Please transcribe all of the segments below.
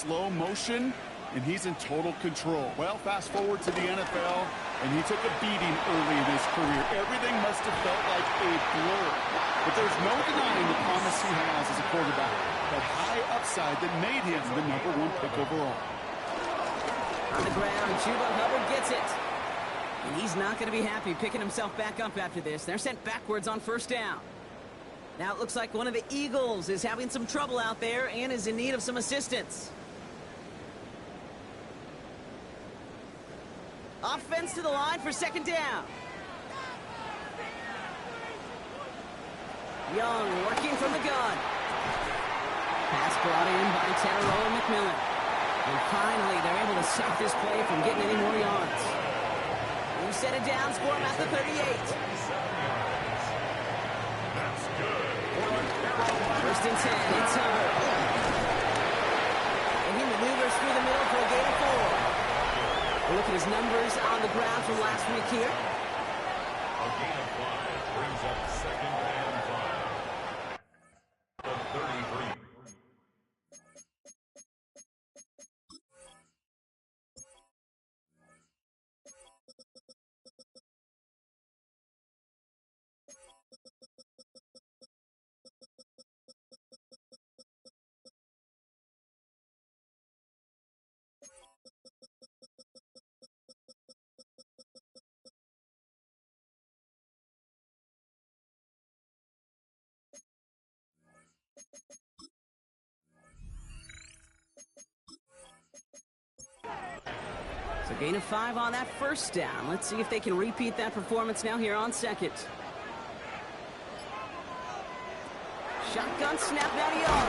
slow motion, and he's in total control. Well, fast forward to the NFL, and he took a beating early in his career. Everything must have felt like a blur. But there's no denying the promise he has as a quarterback. That high upside that made him the #1 pick overall. On the ground, Chuba Hubbard gets it. And he's not going to be happy picking himself back up after this. They're sent backwards on first down. Now it looks like one of the Eagles is having some trouble out there and is in need of some assistance. Offense to the line for second down. Young working from the gun. Pass brought in by Terrell McMillan. And finally, they're able to stop this play from getting any more yards. You set it down, score him at the 38. That's good. First and 10, it's Hubbard. And he maneuvers through the middle for a gain of 4. Look at his numbers on the ground from last week here. A gain of 5 brings up second and 5. The 33. So gain of 5 on that first down. Let's see if they can repeat that performance now here on second. Shotgun snap now to Young.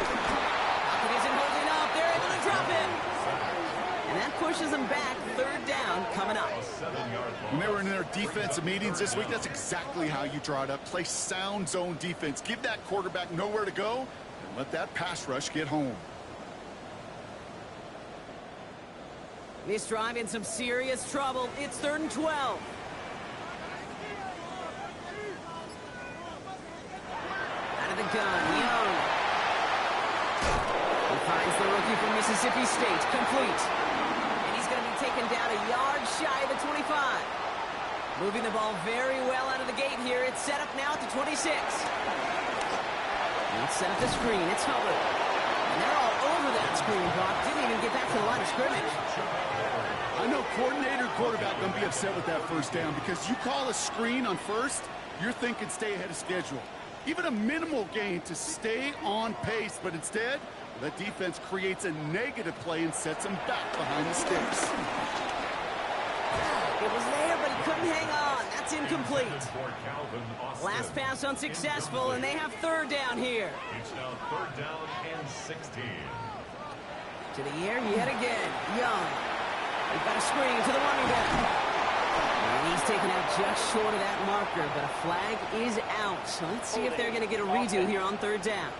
Pocket isn't holding up. They're able to drop him. And that pushes them back. Third down coming up. When they were in their defensive meetings this week, that's exactly how you draw it up. Play sound zone defense. Give that quarterback nowhere to go and let that pass rush get home. This drive in some serious trouble. It's 3rd and 12. Out of the gun, Young. He finds the rookie from Mississippi State, complete. And he's going to be taken down a yard shy of the 25. Moving the ball very well out of the gate here. It's set up now at the 26. Let's set up the screen. It's Hubbard. And they're all over that screen, Brock. Didn't even get back to the line of scrimmage. I know coordinator quarterback going to be upset with that first down because you call a screen on first, you're thinking stay ahead of schedule. Even a minimal gain to stay on pace, but instead, the defense creates a negative play and sets them back behind the sticks. It was there, but he couldn't hang on. That's incomplete. Last pass unsuccessful, and they have third down here. It's now 3rd down and 16. To the air yet again. Young. They've got a screen to the running back. And he's taken out just short of that marker, but a flag is out. So let's see if they're going to get a redo here on third down.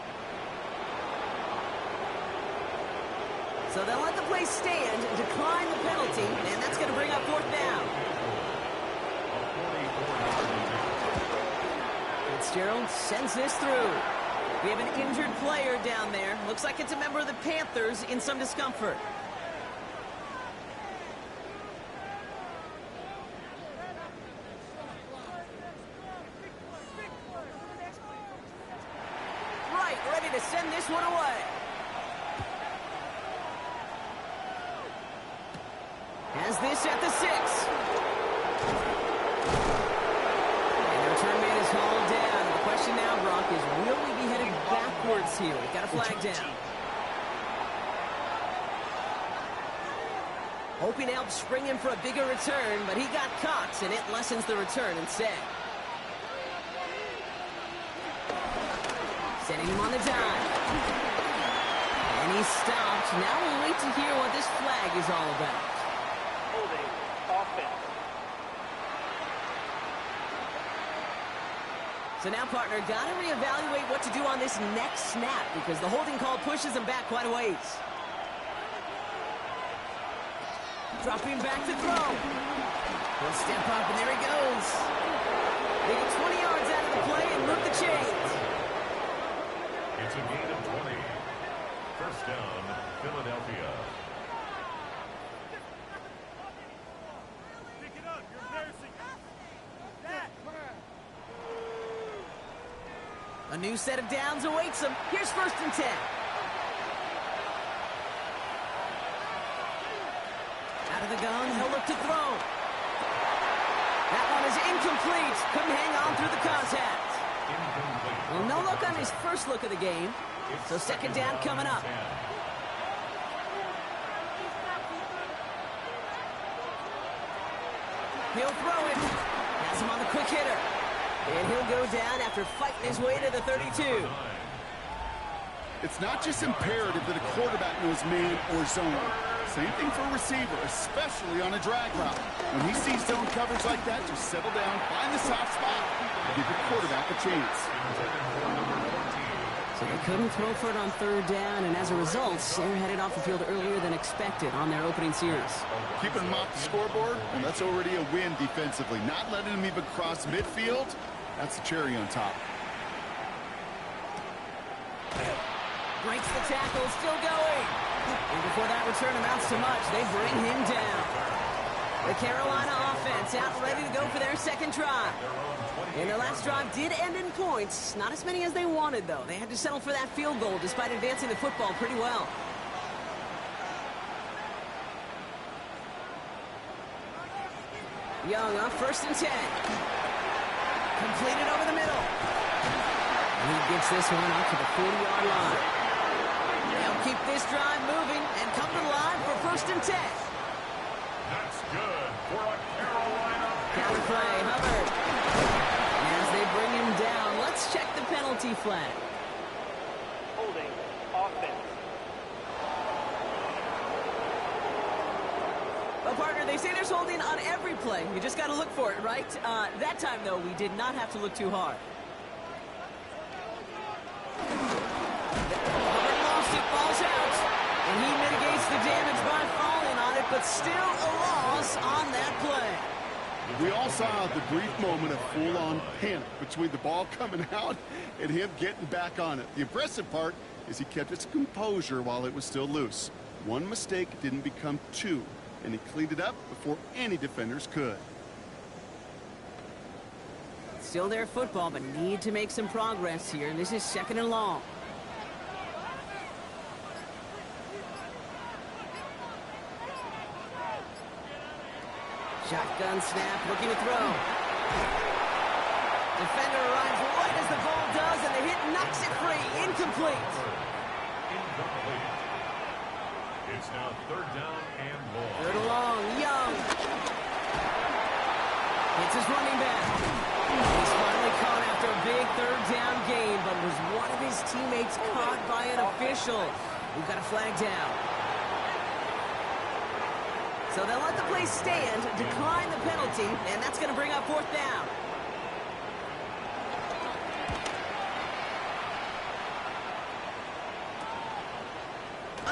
So they'll let the play stand, decline the penalty, and that's going to bring up 4th down. Fitzgerald sends this through. We have an injured player down there. Looks like it's a member of the Panthers in some discomfort. Right, ready to send this one away. Has this at the 6. And the return man is hauled down. The question now, Brock, is will we be headed backwards here? We've got a flag down. Hoping to help spring him for a bigger return, but he got caught, and it lessens the return instead. Sending him on the dive. And he's stopped. Now we'll wait to hear what this flag is all about. Holding offense. So now, partner, got to reevaluate what to do on this next snap because the holding call pushes him back quite a ways. Dropping back to throw. He'll step up, and there he goes. They get 20 yards out of the play and move the chains. It's a gain of 20. First down, Philadelphia. Pick it up. You're embarrassing. That. A new set of downs awaits them. Here's 1st and 10. Out of the gun, he'll look to throw. That one is incomplete. Couldn't hang on through the contact. Well, no look on his first look of the game. So 2nd down coming up. He'll throw it. Has him on the quick hitter. And he'll go down after fighting his way to the 32. It's not just imperative that a quarterback knows man or zone. Same thing for a receiver, especially on a drag route. When he sees zone coverage like that, just settle down, find the soft spot, and give your quarterback a chance. So they couldn't throw for it on 3rd down, and as a result, they're headed off the field earlier than expected on their opening series. Keeping them off the scoreboard, and that's already a win defensively. Not letting them even cross midfield, that's the cherry on top. Breaks the tackle, still going. And before that return amounts to much, they bring him down. The Carolina offense out ready to go for their 2nd drive. And their last drive did end in points. Not as many as they wanted, though. They had to settle for that field goal despite advancing the football pretty well. Young on 1st and 10. Completed over the middle. And he gets this one out to the 40-yard line. They'll keep this drive moving and come to the line for 1st and 10. That's good for a Carolina. Counter play, Hubbard. And as they bring him down, let's check the penalty flag. Holding. Offense. Well, partner, they say there's holding on every play. You just got to look for it, right? That time, though, we did not have to look too hard. Hubbard lost it, falls out. And he mitigates the damage by falling on it, but still a loss on that play. We all saw the brief moment of full-on panic between the ball coming out and him getting back on it. The impressive part is he kept his composure while it was still loose. One mistake didn't become two, and he cleaned it up before any defenders could. Still their football, but need to make some progress here. And this is 2nd and long. Shotgun snap, looking to throw. Defender arrives right as the ball does, and the hit knocks it free. Incomplete. Incomplete. It's now 3rd down and long. 3rd and long, Young. It's his running back. He's finally caught after a big 3rd down gain, but was one of his teammates caught by an official who got a flag down. So they'll let the play stand, decline the penalty, and that's going to bring up 4th down.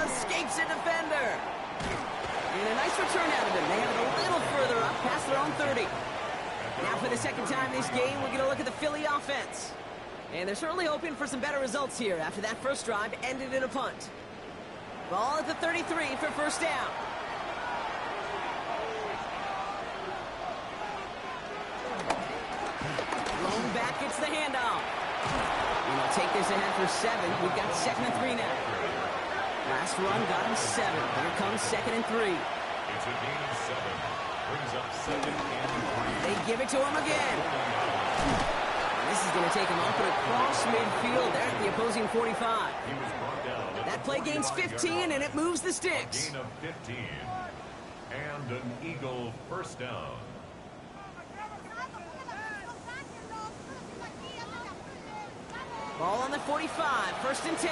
Escapes a defender. And a nice return out of him. They have it a little further up, past their own 30. Now for the 2nd time this game, we're going to look at the Philly offense. And they're certainly hoping for some better results here after that first drive ended in a punt. Ball at the 33 for 1st down. Thrown back, gets the handoff. And they'll take this ahead for 7. We've got 2nd and 3 now. Last run got him 7. Here comes 2nd and 3. It's a gain of 7. Brings up 2nd and 3. They give it to him again. And this is going to take him up and across midfield there at the opposing 45. He was brought down. That play gains 15, and it moves the sticks. Gain of 15. And an Eagle 1st down. Ball on the 45, 1st and 10.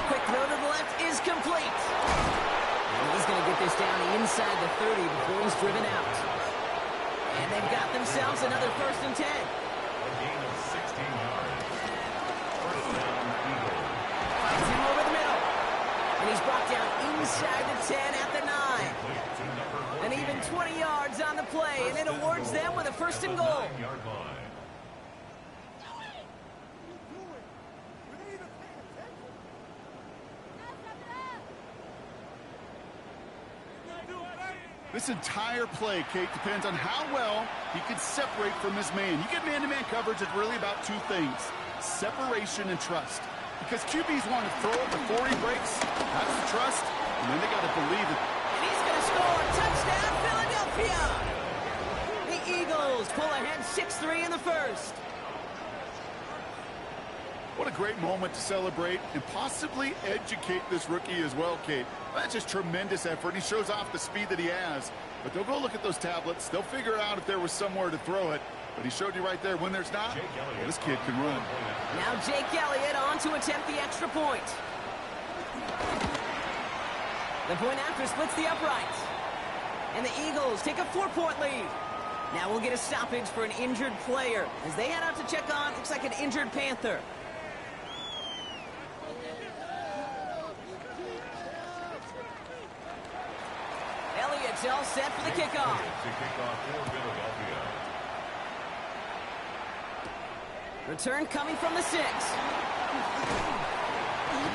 Quick throw to the left is complete. And he's going to get this down inside the 30 before he's driven out. And they've got themselves another 1st and 10. A gain of 16 yards. 1st down, Eagle. Finds him over the middle. And he's brought down inside the 10 at the 9. To number 14. And even 20 yards on the play, and it'll rewards them with a first and goal. 9-yard line. This entire play, Kate, depends on how well he can separate from his man. You get man-to-man coverage, it's really about two things, separation and trust. Because QBs want to throw it before he breaks, that's the trust, and then they got to believe it. And he's going to score. Touchdown, Philadelphia! The Eagles pull ahead 6-3 in the first. What a great moment to celebrate and possibly educate this rookie as well, Kate. That's just tremendous effort. He shows off the speed that he has. But they'll go look at those tablets. They'll figure out if there was somewhere to throw it. But he showed you right there when there's not. Well, this kid can run. Now Jake Elliott on to attempt the extra point. The point after splits the uprights. And the Eagles take a 4-point lead. Now we'll get a stoppage for an injured player. As they head out to check on, looks like an injured Panther. Elliott's all set for the kickoff. To kick off for Philadelphia. Return coming from the 6.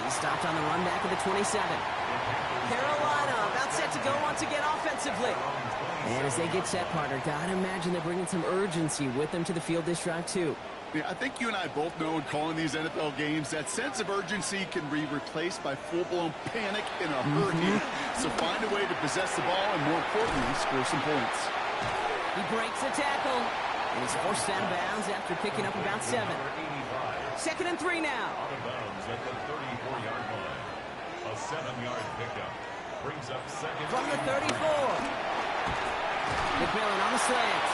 He stopped on the run back of the 27. Carolina about set to go once again offensively. And as they get set, partner, gotta imagine they're bringing some urgency with them to the field this drive too. Yeah, I think you and I both know in calling these NFL games that sense of urgency can be replaced by full-blown panic in a hurry. So find a way to possess the ball and, more importantly, score some points. He breaks the tackle, and he's forced out of bounds after picking up about 7. 2nd and 3 now. Out of bounds at the 34-yard line. A 7-yard pickup brings up second. From the 34. McMillan on the slant.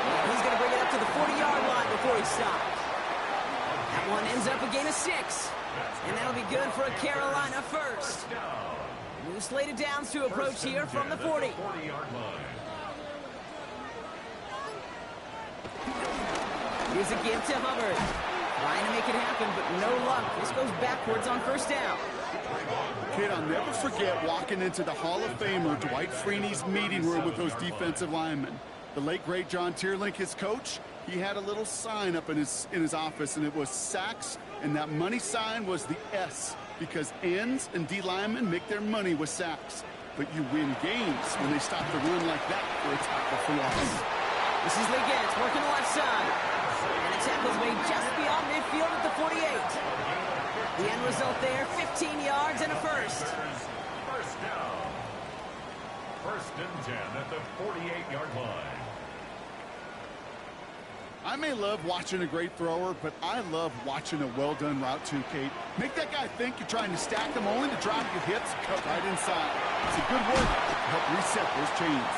He's going to bring it up to the 40-yard line before he stops. That one ends up a gain of 6. And that'll be good for a Carolina first. New slated downs to approach here from the 40. 40-yard line. Here's a give to Hubbard. Trying to make it happen, but no luck. This goes backwards on first down. Kid, I'll never forget walking into the Hall of Famer Dwight Freeney's meeting room with those defensive linemen. The late, great John Tierlink, his coach, he had a little sign up in his office, and it was sacks, and that money sign was the S, because ends and D linemen make their money with sacks. But you win games when they stop the run like that for a tackle for loss. This is Liggett working the left side. And the tackle's made just beyond midfield at the 48. The end result there, 15 yards and a first. First down. 1st and 10 at the 48-yard line. I may love watching a great thrower, but I love watching a well-done route too, Kate. Make that guy think you're trying to stack them only to drop your hips, cut right inside. It's a good work to help reset those chains.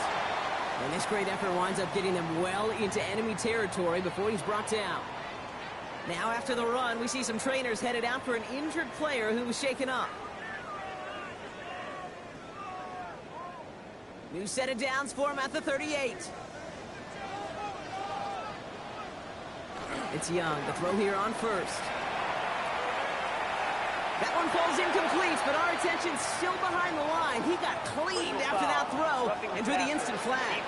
And this great effort winds up getting them well into enemy territory before he's brought down. Now after the run, we see some trainers headed out for an injured player who was shaken up. New set of downs for him at the 38. It's Young, the throw here on first. That one falls incomplete, but our attention's still behind the line. He got cleaned after that throw and drew the instant flag.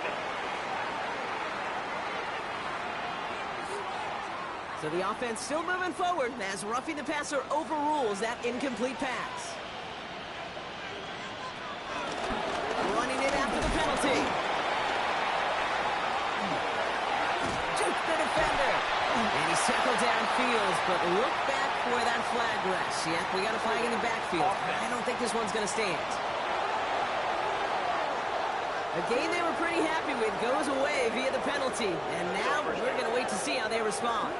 So the offense still moving forward as roughing the passer overrules that incomplete pass. Running it after the penalty. Juke the defender. And he's tackled downfield, but look back where that flag rests. Yep, we got a flag in the backfield. I don't think this one's going to stand. A game they were pretty happy with goes away via the penalty. And now we're going to wait to see how they respond.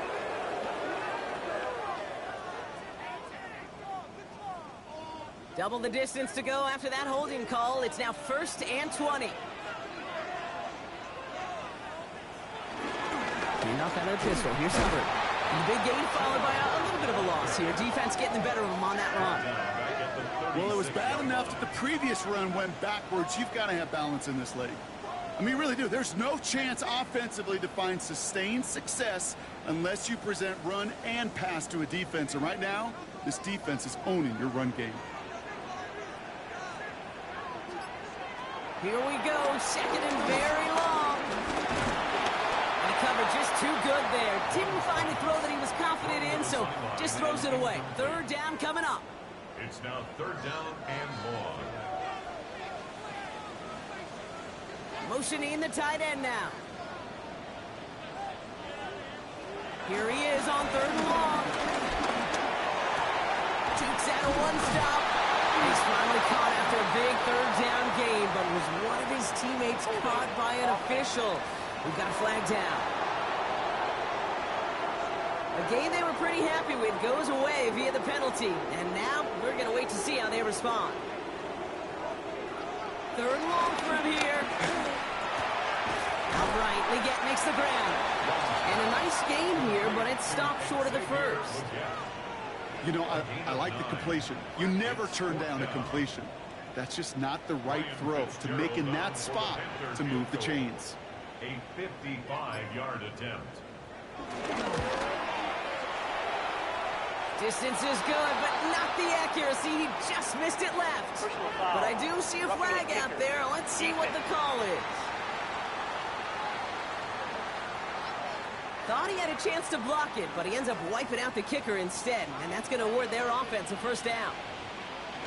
Double the distance to go after that holding call. It's now 1st and 20. Handoff out of the pistol. Here's Hubbard. And the big gain followed by a little bit of a loss here. Defense getting the better of him on that run. Well, it was bad enough that the previous run went backwards. You've got to have balance in this league. I mean, you really do. There's no chance offensively to find sustained success unless you present run and pass to a defense. And right now, this defense is owning your run game. Here we go. 2nd and very long. cover just too good there. Didn't find a throw that he was confident in, so just throws it away. Third down coming up. It's now third down and long. Motioning the tight end now. Here he is on third and long. Takes out a one-stop. He's finally caught after a big third down game, but was one of his teammates caught by an official? We've got a flag down. A game they were pretty happy with goes away via the penalty, and now we're going to wait to see how they respond. Third and long for him here. Outright, Leggett makes the ground. And a nice game here, but it stopped short of the first. You know, I like the completion. You never turn down a completion. That's just not the right throw to make in that spot to move the chains. A 55-yard attempt. Distance is good, but not the accuracy. He just missed it left. But I do see a flag out there. Let's see what the call is. Thought he had a chance to block it, but he ends up wiping out the kicker instead, and that's going to award their offense a first down.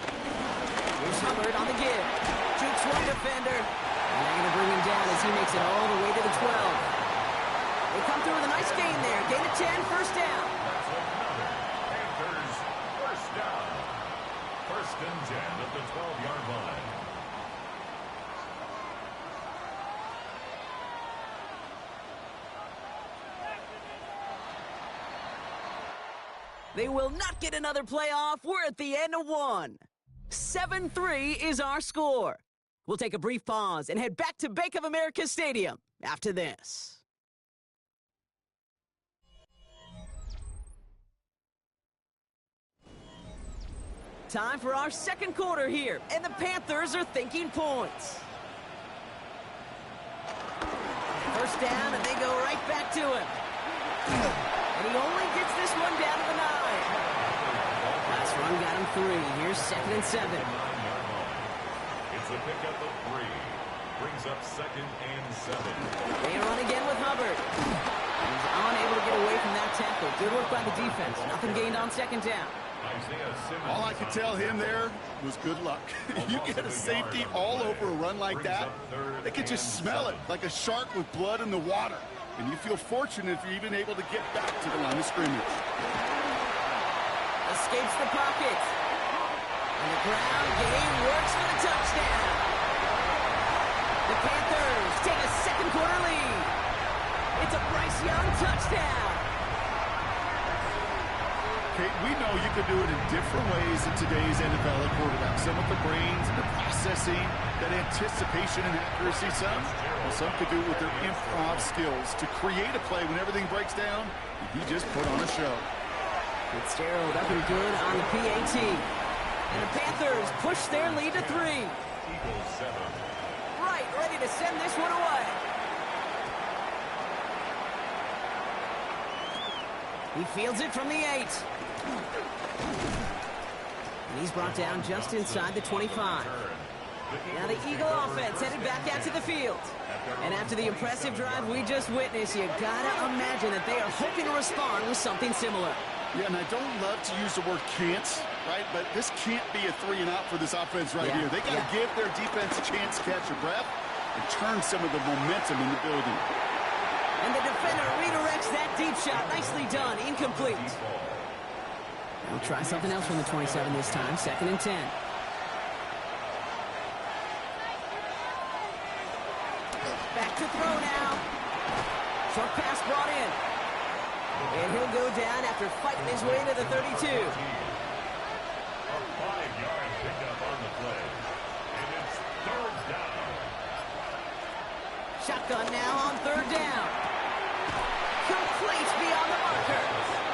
Here's Hubbard on the give. Jukes one defender. And they're going to bring him down as he makes it all the way to the 12. They come through with a nice gain there. Gain of 10, first down. That's another Panthers first down. First and 10 at the 12-yard line. They will not get another playoff. We're at the end of one. 7-3 is our score. We'll take a brief pause and head back to Bank of America Stadium after this. Time for our second quarter here, and the Panthers are thinking points. First down, and they go right back to him. And he only gets this one down to the 9. Last run got him 3. Here's 2nd and 7. It's a pickup of 3. Brings up 2nd and 7. They run again with Hubbard. He's unable to get away from that tackle. Good work by the defense. Nothing gained on 2nd down. All I could tell him there was good luck. You get a safety all over a run like that, they could just smell it like a shark with blood in the water. And you feel fortunate if you're even able to get back to the line of scrimmage. Escapes the pocket. And the ground game works for the touchdown. The Panthers take a second quarter lead. It's a Bryce Young touchdown. Kate, we know you can do it in different ways in today's NFL at quarterback. Some with the brains and the processing, that anticipation and accuracy. Some could do it with their improv skills to create a play when everything breaks down. He just put on a show. Fitzgerald up and good on the PAT. And the Panthers push their lead to 3. Eagles 7. Right, ready to send this one away. He fields it from the 8. And he's brought down just inside the 25. Now the Eagle offense headed back out to the field. And after the impressive drive we just witnessed, you gotta imagine that they are hoping to respond with something similar. Yeah, and I don't love to use the word can't, right? But this can't be a 3 and out for this offense right here. They gotta give their defense a chance to catch a breath and turn some of the momentum in the building. And the defender redirects that deep shot. Nicely done. Incomplete. We'll try something else from the 27 this time. 2nd and 10. Back to throw now. Short pass brought in. And he'll go down after fighting his way to the 32. A 5-yard pickup on the play. And it's third down. Shotgun now on third down. Complete beyond the marker.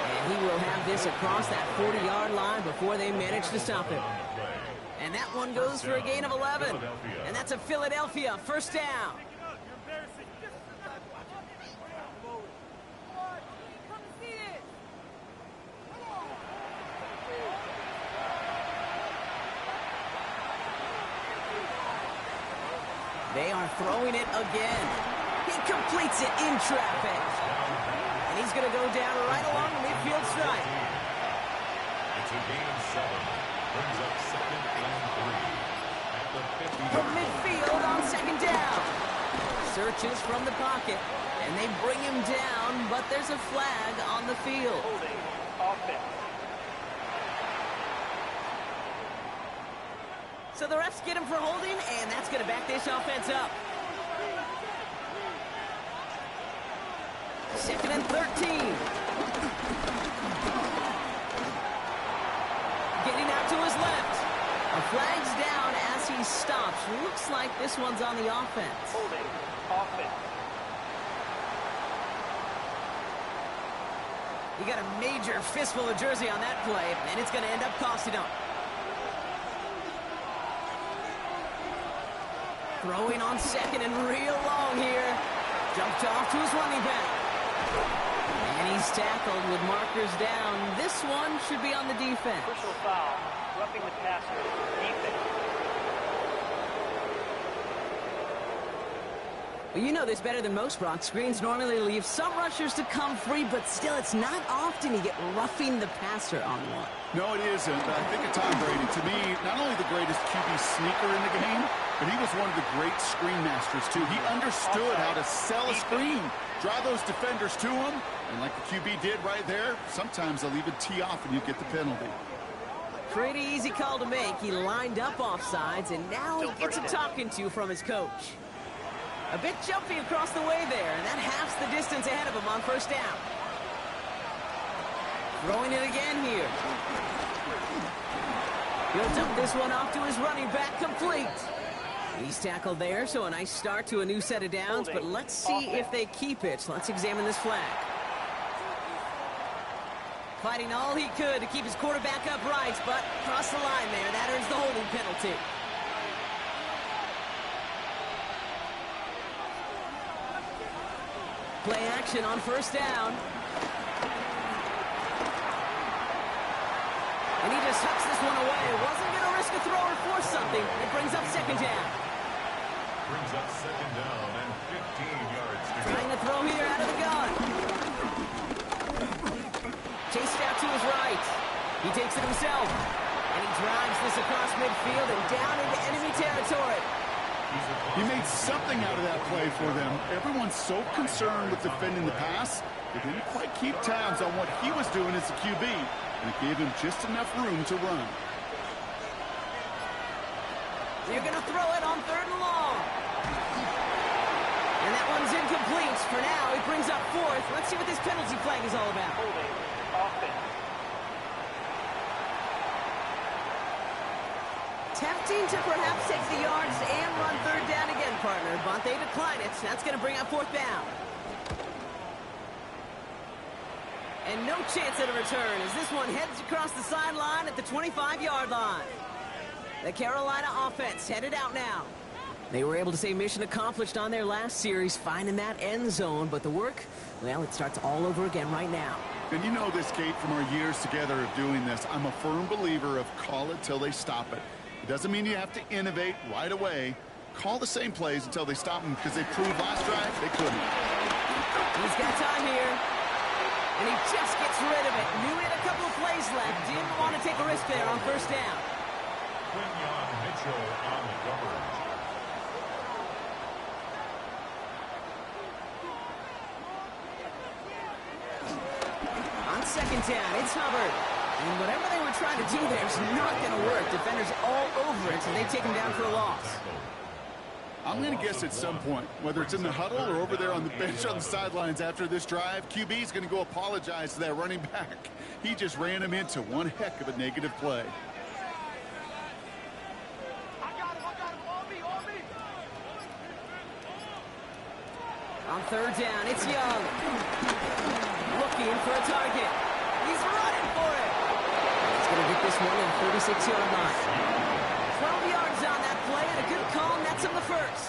And he will have this across that 40-yard line before they manage to stop him. And that one goes for a gain of 11. And that's a Philadelphia first down. They are throwing it again. He he completes it in traffic. And he's going to go down right along the midfield stripe. It's a gain of 7. Brings up 2nd and 3. At the 50. From midfield on 2nd down. Searches from the pocket, and they bring him down, but there's a flag on the field. Holding offense. So the refs get him for holding, and that's going to back this offense up. 2nd and 13. Getting out to his left. A flag's down as he stops. Looks like this one's on the offense. Holding offense. You got a major fistful of jersey on that play, and it's going to end up costing him. Throwing on 2nd and real long here. Jumped off to his running back. And he's tackled with markers down. This one should be on the defense. Personal foul. Roughing the passer. Defense. Well, you know this better than most, Brock. Screens normally leave some rushers to come free, but still, it's not often you get roughing the passer on one. No, it isn't, but I think of Tom Brady. To me, not only the greatest QB sneaker in the game, but he was one of the great screen masters, too. He understood how to sell a screen, draw those defenders to him, and like the QB did right there, sometimes they'll even tee off and you get the penalty. Pretty easy call to make. He lined up offsides, and now he gets a talking to from his coach. A bit jumpy across the way there, and that halves the distance ahead of him on 1st down. Throwing it again here. He'll dump this one off to his running back, complete. He's tackled there, so a nice start to a new set of downs, but let's see if they keep it. Let's examine this flag. Fighting all he could to keep his quarterback upright, but across the line there, that earns the holding penalty. Play action on 1st down. And he just hucks this one away. Wasn't going to risk a throw or force something. It brings up 2nd down. Brings up 2nd down and 15 yards to go. Trying to throw here out of the gun. Chased out to his right. He takes it himself. And he drives this across midfield and down into enemy territory. He made something out of that play for them. Everyone's so concerned with defending the pass, they didn't quite keep tabs on what he was doing as a QB, and it gave him just enough room to run. They're going to throw it on 3rd and long. And that one's incomplete. For now, he brings up 4th. Let's see what this penalty flag is all about. Holding offense. Tempting to perhaps take the yards and run 3rd down again, partner, but they decline it. That's going to bring up 4th down. And no chance at a return as this one heads across the sideline at the 25-yard line. The Carolina offense headed out now. They were able to say mission accomplished on their last series, finding that end zone, but the work, well, it starts all over again right now. And you know this, Kate, from our years together of doing this. I'm a firm believer of call it till they stop it. It doesn't mean you have to innovate right away. Call the same plays until they stop them, because they proved last drive they couldn't. He's got time here. And he just gets rid of it. Knew he had a couple of plays left. Didn't want to take a risk there on 1st down. Quinyon Mitchell on the coverage. On 2nd down, it's Hubbard. And whatever they were trying to do there is not going to work. Defenders all over it, so they take him down for a loss. I'm going to guess at some point, whether it's in the huddle or over there on the bench on the sidelines after this drive, QB's going to go apologize to that running back. He just ran him into one heck of a negative play. On 3rd down, it's Young. Looking for a target. He's running for it. He's going to get this one at the 36-yard line. 12 yards on that play, and a good call nets him the 1st.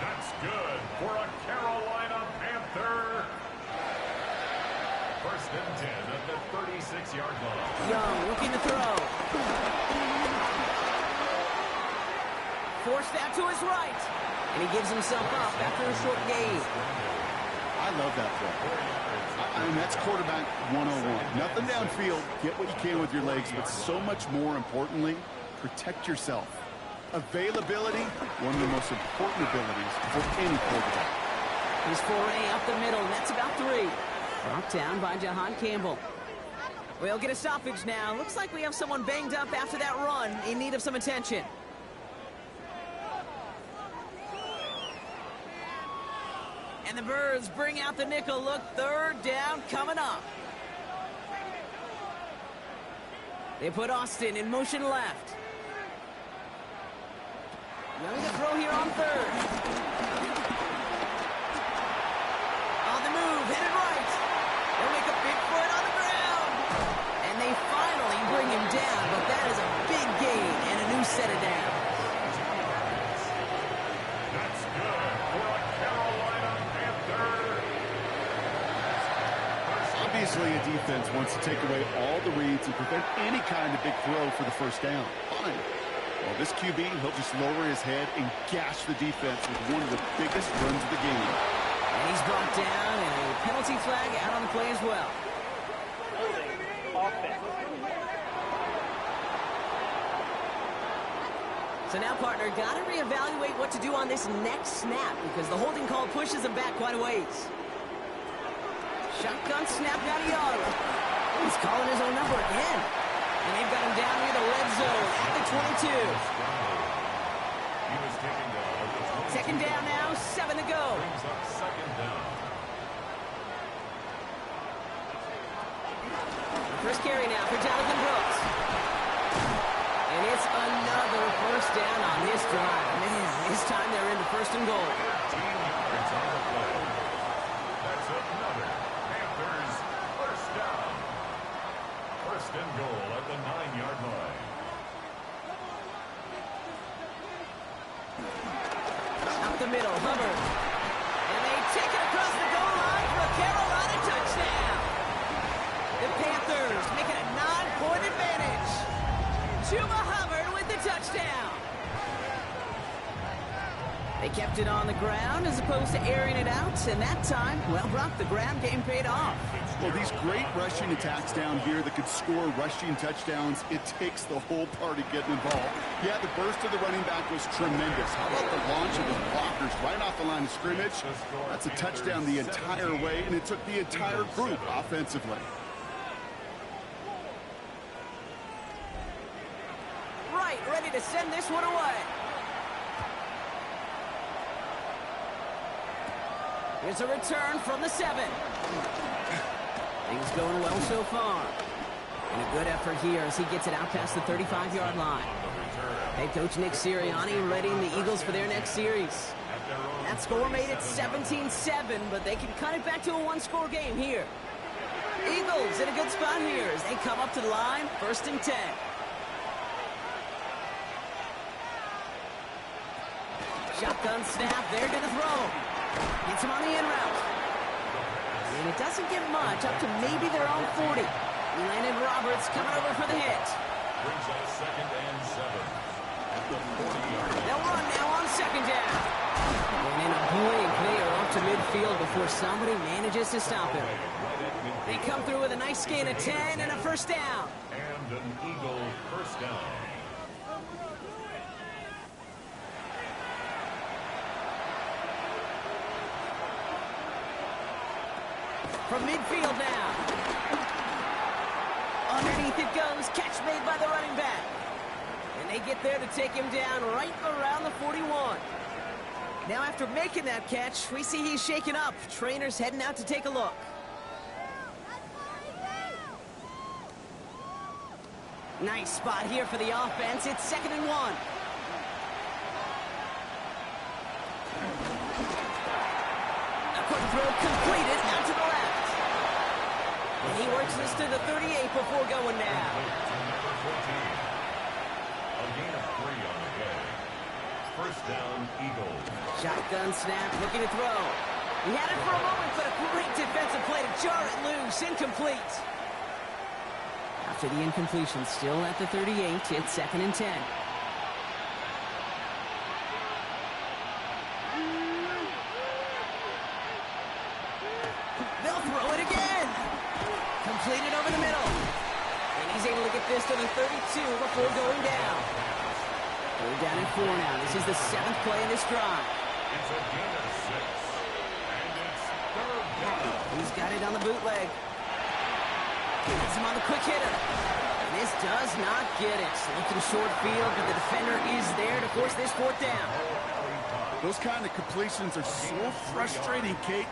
That's good for a Carolina Panther. 1st and 10 at the 36-yard line. Young looking to throw. Forced out to his right. And he gives himself up after a short gain. I love that play. I mean, that's quarterback 101. Nothing downfield. Get what you can with your legs, but so much more importantly, protect yourself. Availability, one of the most important abilities for any quarterback. His foray up the middle, and that's about 3. Brought down by Jahan Campbell. We'll get a stoppage now. Looks like we have someone banged up after that run, in need of some attention. And the Birds bring out the nickel look. 3rd down coming up. They put Austin in motion left. Young to throw here on 3rd. On the move, headed right. They'll make a big for it on the ground. And they finally bring him down, but that is a big gain and a new set of downs. That's good for a Carolina Panther. Obviously, a defense wants to take away all the reads and prevent any kind of big throw for the first down. Fine. Well, this QB, he'll just lower his head and gash the defense with one of the biggest runs of the game. And he's brought down, and a penalty flag out on the play as well. Holding. Offense. So now, partner, got to reevaluate what to do on this next snap because the holding call pushes him back quite a ways. Shotgun snap down to Yara. He's calling his own number again. And they've got him down near the red zone at the 22. He was taken down at the 22. 2nd down now, 7 to go. Brings up 2nd down. First carry now for Jonathan Brooks. And it's another first down on this drive. Man, this time they're into 1st and goal. 13 yards on the play. That's another Panthers first down. 1st and goal at the 9-yard line. Up the middle, Hubbard. And they take it across the goal line for a Carolina touchdown. The Panthers make it a 9-point advantage. Chuba Hubbard with the touchdown. They kept it on the ground as opposed to airing it out, and that time, well, Brock, the ground game paid off. Well, these great rushing attacks down here that could score rushing touchdowns, it takes the whole party getting involved. Yeah, the burst of the running back was tremendous. How about the launch of his blockers right off the line of scrimmage? That's a touchdown the entire way, and it took the entire group offensively. Right, ready to send this one away. Here's a return from the 7. Things going well so far. And a good effort here as he gets it out past the 35-yard line. Head coach Nick Sirianni readying the Eagles for their next series. That score made it 17-7, but they can cut it back to a 1-score game here. Eagles in a good spot here as they come up to the line, 1st and 10. Shotgun snap, there to the throw. Gets him on the in route. And it doesn't get much, up to maybe their own 40. Landon Roberts coming over for the hit. Brings up 2nd and 7 at the 40-yard line. They'll run now on 2nd down. And in a blink, they are off to midfield before somebody manages to stop him. They come through with a nice gain of 10 and a 1st down. And an Eagle first down. From midfield now. Underneath it goes. Catch made by the running back. And they get there to take him down right around the 41. Now after making that catch, we see he's shaken up. Trainer's heading out to take a look. Nice spot here for the offense. It's 2nd and 1. A quick throw completed out to the left. And he works this to the 38 before going now. Number 14. A gain of 3 on the play. First down, Eagles. Shotgun snap, looking to throw. He had it for a moment, but a great defensive play to jar it loose. Incomplete. After the incompletion, still at the 38, it's 2nd and 10. Completed over the middle. And he's able to get this to the 32 before going down. Third down and 4 now. This is the 7th play in this drive. It's a gain of 6. And it's third down. He's got it on the bootleg. Gets him on the quick hitter. And this does not get it. Looking short field, but the defender is there to force this 4th down. Those kind of completions are so frustrating, Kate.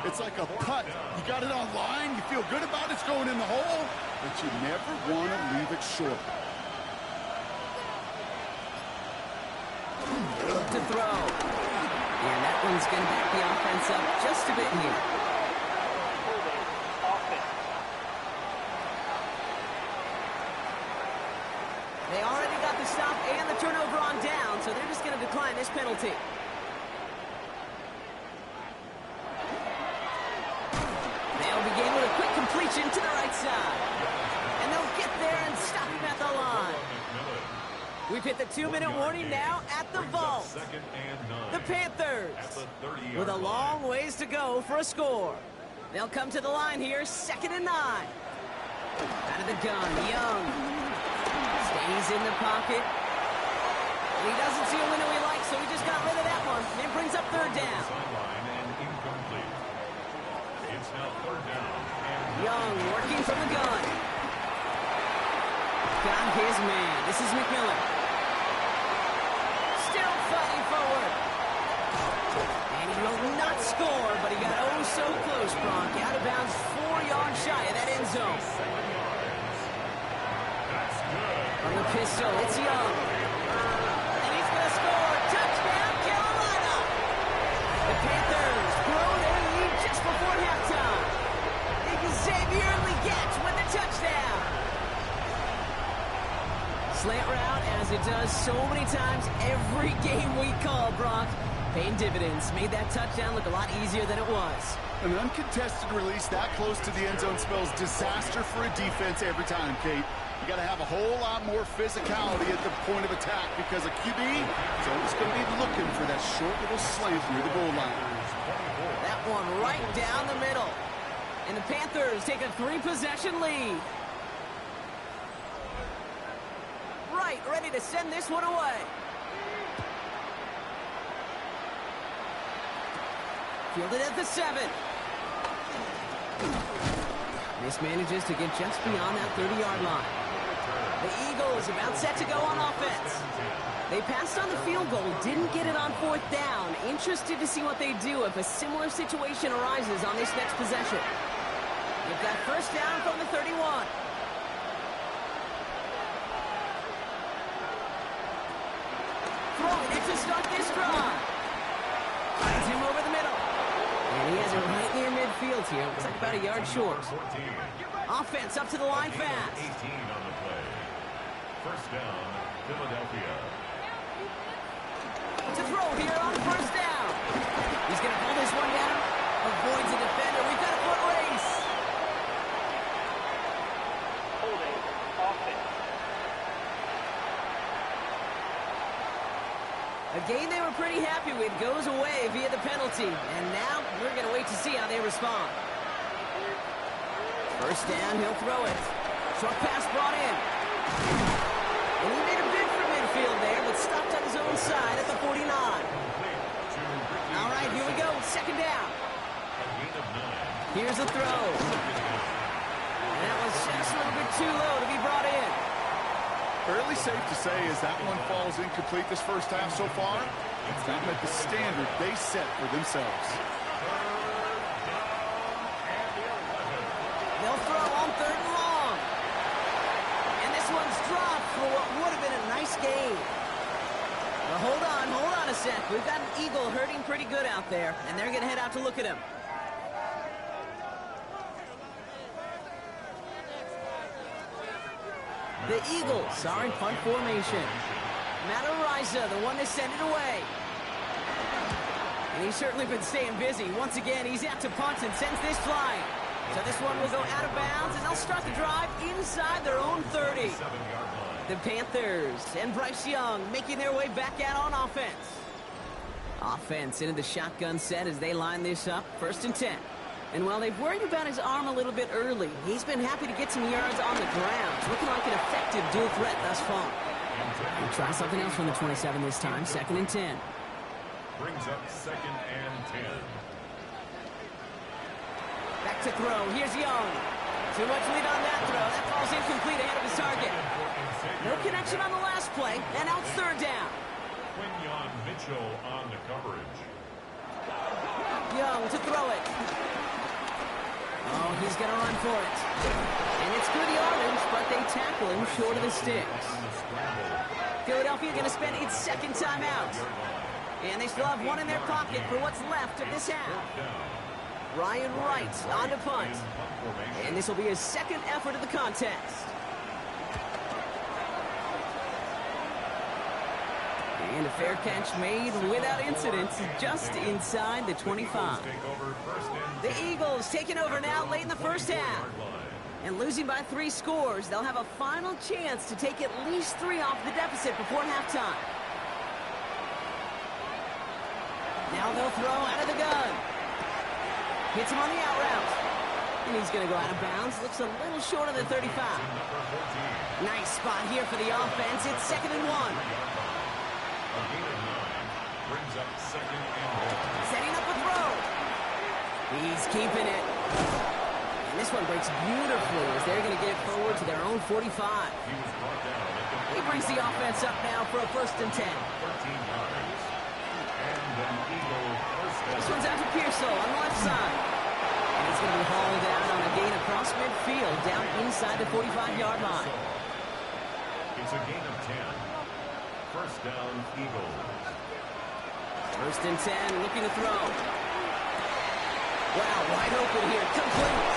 It's like a putt. You got it on line, you feel good about it's going in the hole, but you never want to leave it short. To throw. And that one's going to back the offense up just a bit here. They already got the stop and the turnover on down, so they're just going to decline this penalty. They'll begin with a quick completion to the right side. And they'll get there and stop him at the line. We've hit the 2-minute warning now at the vault. The Panthers with a long ways to go for a score. They'll come to the line here, 2nd and 9. Out of the gun, Young. Stays in the pocket. And he doesn't see a window he likes, so he just got rid of that one. And it brings up 3rd down. It's now 3rd down. Young working from the gun. Got his man. This is McMillan. Still fighting forward. And he will not score, but he got oh so close, Bronk. Out of bounds 4 yards shy of that end zone. From the pistol, it's Young. And he's going to score. Touchdown, Carolina. The Panthers grow their lead just before halftime. Xavier Leggett with the touchdown. Slant route, as it does so many times every game we call, Brock. Paying dividends. Made that touchdown look a lot easier than it was. An uncontested release that close to the end zone spells disaster for a defense every time, Kate. You got to have a whole lot more physicality at the point of attack because a QB is always going to be looking for that short little slant near the goal line. That one right down the middle. And the Panthers take a 3-possession lead. Right, ready to send this one away. Fielded at the 7. Mismanages to get just beyond that 30-yard line. The Eagles about set to go on offense. They passed on the field goal, didn't get it on 4th down. Interested to see what they do if a similar situation arises on this next possession. They've got 1st down from the 31. Throwing it to start this drive. Finds him over the middle. And he has it right near midfield here. Looks like about a yard short. Offense up to the line fast. 18 on the play. 1st down, Philadelphia. To throw here on 1st down. He's going to pull this one down. Avoids a defender. We've got a foot race. Holding offense. A game they were pretty happy with goes away via the penalty. And now we're going to wait to see how they respond. 1st down, he'll throw it. Short pass brought in. And he made a bid for midfield there, but stopped on his own side at the 49. All right, here we go. 2nd down. Here's a throw. And that was just a little bit too low to be brought in. Fairly safe to say as that one falls incomplete this first half so far, it's not met the standard they set for themselves. They'll throw on 3rd and long. And this one's dropped for what would have been a nice game. Well, hold on a sec. We've got an Eagle hurting pretty good out there, and they're going to head out to look at him. The Eagles are in punt formation. Matt Ariza, the one to send it away. And he's certainly been staying busy. Once again, he's out to punt and sends this flying. So this one will go out of bounds, and they'll start the drive inside their own 30. The Panthers and Bryce Young making their way back out on offense. Offense into the shotgun set as they line this up. 1st and 10. And while they've worried about his arm a little bit early, he's been happy to get some yards on the ground. It's looking like an effective dual threat thus far. We'll try something else from the 27 this time, 2nd and 10. Brings up 2nd and 10. Back to throw. Here's Young. Too much lead on that throw. That ball's incomplete ahead of his target. No connection on the last play, and out 3rd down. Quinyon Mitchell on the coverage. Young to throw it. Oh, he's going to run for it. And it's good yardage, but they tackle him short of the sticks. Philadelphia going to spend its 2nd timeout. And they still have one in their pocket for what's left of this half. Ryan Wright on to punt. And this will be his 2nd effort of the contest. And a fair catch made without incident just inside the 25. The Eagles taking over now late in the first half. And losing by 3 scores, they'll have a final chance to take at least 3 off the deficit before halftime. Now they'll throw out of the gun. Hits him on the out route. And he's going to go out of bounds. Looks a little short of the 35. Nice spot here for the offense. It's 2nd and 1. Brings up 2nd and 1. Setting up a throw. He's keeping it. And this one breaks beautifully as they're going to get it forward to their own 45. He brings the offense up now for a 1st and 10. 13 yards. And an Eagle first down. This one's out to Pearsall on the left side. And he's going to be hauled out on a gain across midfield down inside the 45-yard line. It's a gain of 10. 1st down, Eagles. 1st and 10, looking to throw. Wow, wide open here, complete.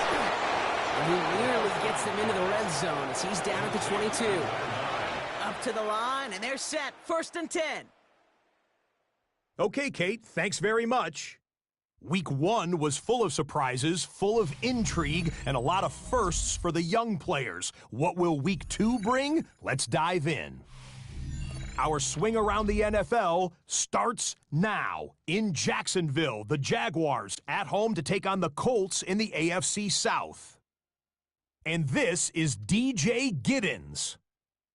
And he nearly gets them into the red zone as he's down at the 22. Up to the line, and they're set. 1st and 10. Okay, Kate, thanks very much. Week 1 was full of surprises, full of intrigue, and a lot of firsts for the young players. What will Week 2 bring? Let's dive in. Our swing around the NFL starts now. In Jacksonville, the Jaguars at home to take on the Colts in the AFC South. And this is DJ Giddens.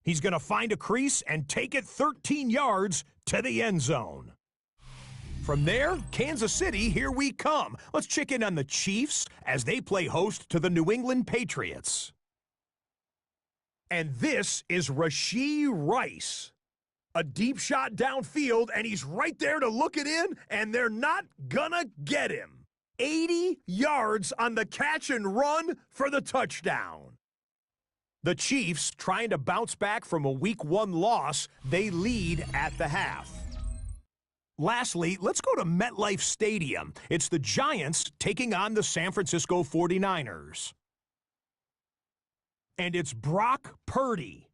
He's going to find a crease and take it 13 yards to the end zone. From there, Kansas City, here we come. Let's check in on the Chiefs as they play host to the New England Patriots. And this is Rashee Rice. A deep shot downfield, and he's right there to look it in, and they're not gonna get him. 80 yards on the catch and run for the touchdown. The Chiefs, trying to bounce back from a Week 1 loss, they lead at the half. Lastly, let's go to MetLife Stadium. It's the Giants taking on the San Francisco 49ers. And it's Brock Purdy.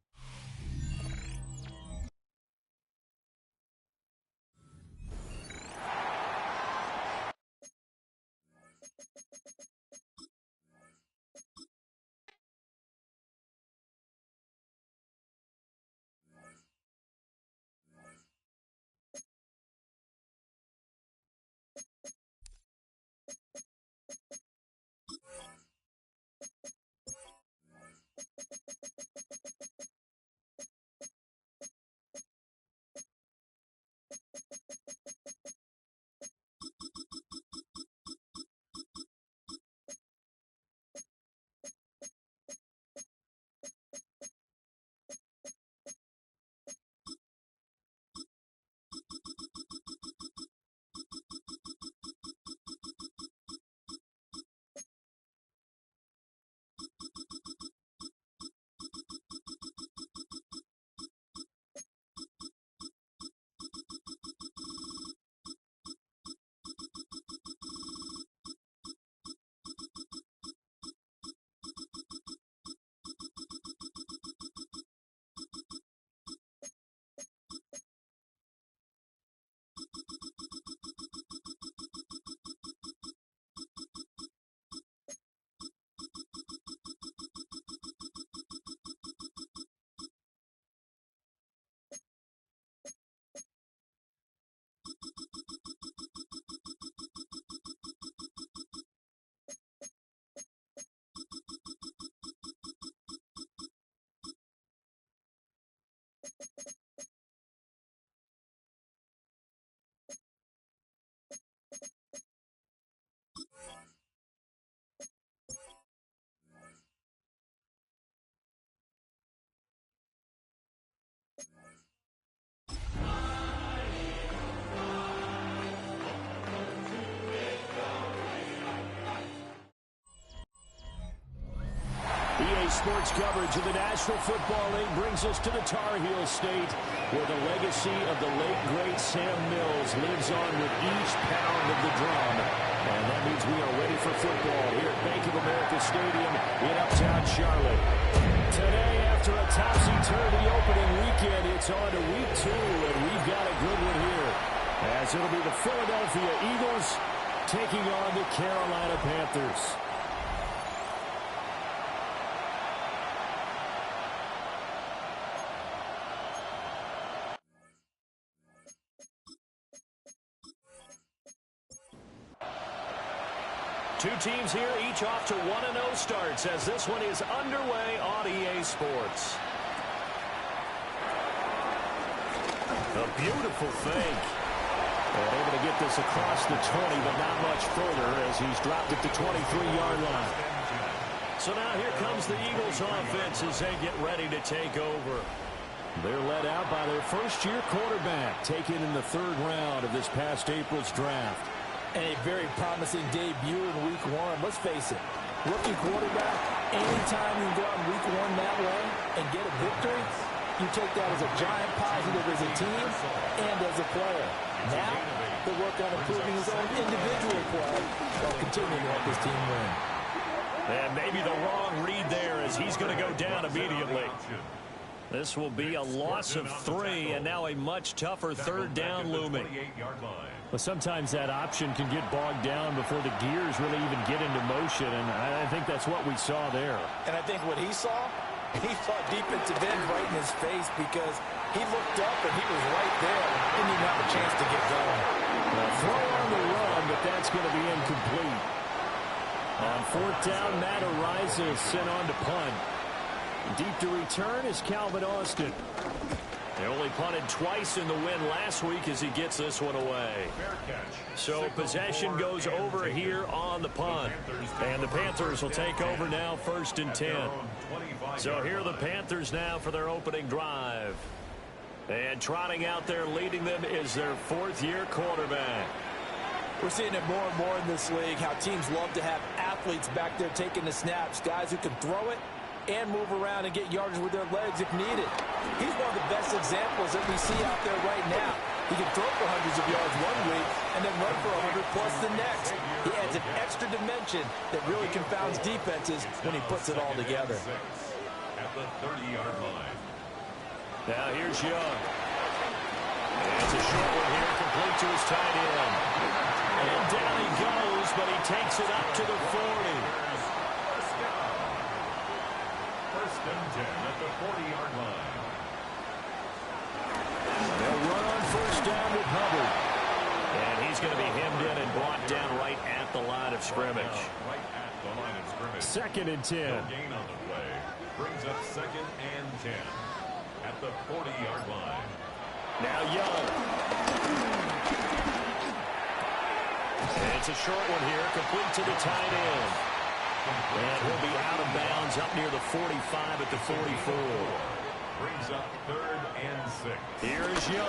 EA Sports coverage of the National Football League brings us to the Tar Heel State, where the legacy of the late, great Sam Mills lives on with each pound of the drum. And that means we are ready for football here at Bank of America Stadium in Uptown Charlotte. Today, after a topsy-turvy opening weekend, it's on to week 2, and we've got a good one here, as it'll be the Philadelphia Eagles taking on the Carolina Panthers. Two teams here, each off to 1-0 starts as this one is underway on EA Sports. A beautiful fake. And able to get this across the 20, but not much further as he's dropped at the 23-yard line. So now here comes the Eagles offense as they get ready to take over. They're led out by their first-year quarterback, taken in the 3rd round of this past April's draft. And a very promising debut in week 1. Let's face it, rookie quarterback, anytime you can go out in week 1 that way and get a victory, you take that as a giant positive as a team and as a player. Now, he'll work on improving his own individual play while continuing to help his team win. And maybe the wrong read there as he's going to go down immediately. This will be a loss of 3, and now a much tougher 3rd down looming. But sometimes that option can get bogged down before the gears really even get into motion, and I think that's what we saw there. And I think what he saw defensive end right in his face because he looked up and he was right there. Didn't even have a chance to get going. Throw on the run, but that's going to be incomplete. On 4th down, Matt Araiza is sent on to punt. Deep to return is Calvin Austin. They only punted twice in the win last week as he gets this one away. So possession goes over here on the punt. And the Panthers will take over now 1st and 10. So here are the Panthers now for their opening drive. And trotting out there leading them is their 4th-year quarterback. We're seeing it more and more in this league, how teams love to have athletes back there taking the snaps, guys who can throw it and move around and get yardage with their legs if needed. He's one of the best examples that we see out there right now. He can throw for hundreds of yards one week and then run for 100 plus the next. He adds an extra dimension that really confounds defenses when he puts it all together. At the 30-yard line. Now here's Young. And it's a short one here, complete to his tight end. And down he goes, but he takes it up to the 40. First and 10 at the 40-yard line. They'll run on 1st down with Hubbard. And he's going to be hemmed in and brought down right at the line of scrimmage. Right at the line of scrimmage. 2nd and 10. No gain on the play. Brings up 2nd and 10 at the 40-yard line. Now Young. And it's a short one here, complete to the tight end. And he'll be out of bounds up near the 45 at the 44. Brings up 3rd and 6. Here's Young.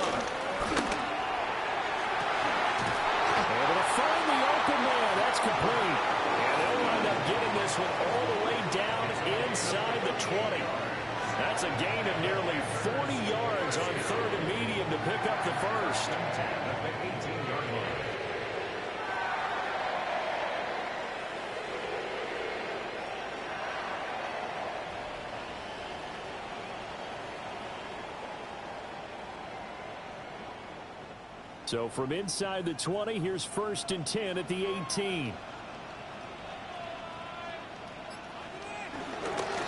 Able to find the open man. That's complete. And they'll wind up getting this one all the way down inside the 20. That's a gain of nearly 40 yards on 3rd and medium to pick up the first. At the 18-yard line. So from inside the 20, here's 1st and 10 at the 18.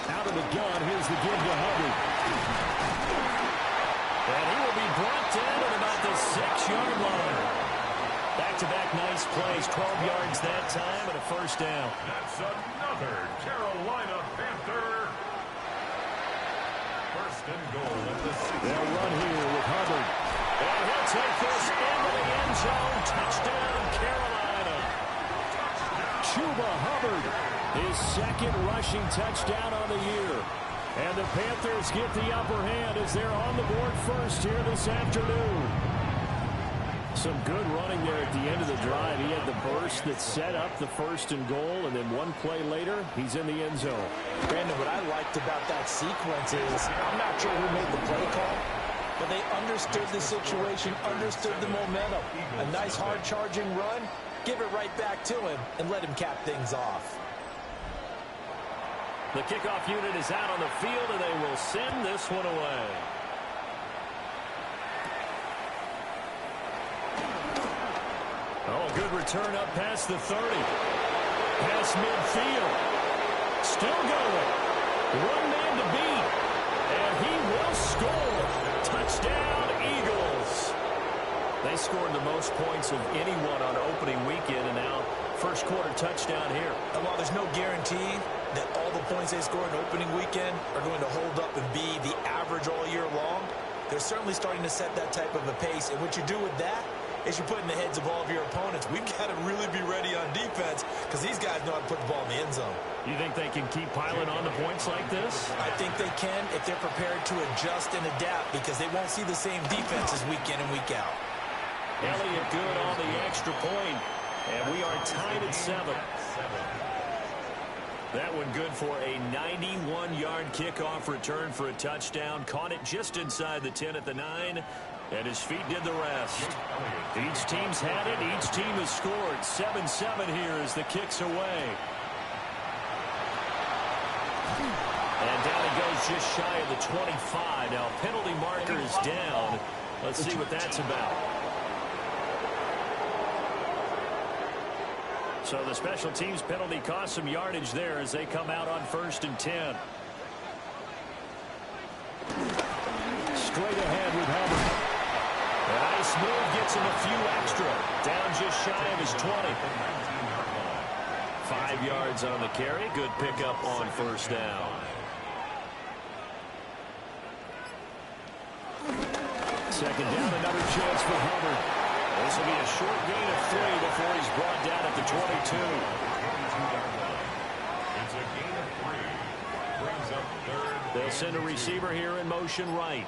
Out of the gun, here's the give to Hubbard. And he will be brought down at about the 6-yard line. Back-to-back nice plays, 12 yards that time and a 1st down. That's another Carolina Panther. 1st and goal at the 6. They'll run here with Hubbard. And he'll take this into the end zone. Touchdown, Carolina. Chuba Hubbard, his 2nd rushing touchdown on the year. And the Panthers get the upper hand as they're on the board first here this afternoon. Some good running there at the end of the drive. He had the burst that set up the 1st and goal, and then one play later, he's in the end zone. Brandon, what I liked about that sequence is, I'm not sure who made the play call, but they understood the situation, understood the momentum. A nice hard charging run, give it right back to him, and let him cap things off. The kickoff unit is out on the field, and they will send this one away. Oh, good return up past the 30. Past midfield. Still going. One man to beat. And he will score. Touchdown, Eagles. They scored the most points of anyone on opening weekend, and now first quarter touchdown here. And while there's no guarantee that all the points they score in opening weekend are going to hold up and be the average all year long, they're certainly starting to set that type of a pace. And what you do with that is you put in the heads of all of your opponents, we've got to really be ready on defense because these guys know how to put the ball in the end zone. You think they can keep piling on the points like this? I think they can if they're prepared to adjust and adapt because they won't see the same defenses week in and week out. Elliott good on the extra point, and we are tied at 7. That one good for a 91-yard kickoff return for a touchdown. Caught it just inside the 10 at the 9. And his feet did the rest. Each team's had it. Each team has scored. 7-7 here as the kick's away. And down he goes just shy of the 25. Now penalty marker is down. Let's see what that's about. So the special teams penalty cost some yardage there as they come out on 1st and 10. Straight ahead with Hubbard. A nice move gets him a few extra. Down just shy of his 20. 5 yards on the carry. Good pickup on 1st down. Second down, another chance for Hubbard. This will be a short gain of 3 before he's brought down at the 22. It's a gain of 3. Brings up 3rd. They'll send a receiver here in motion right.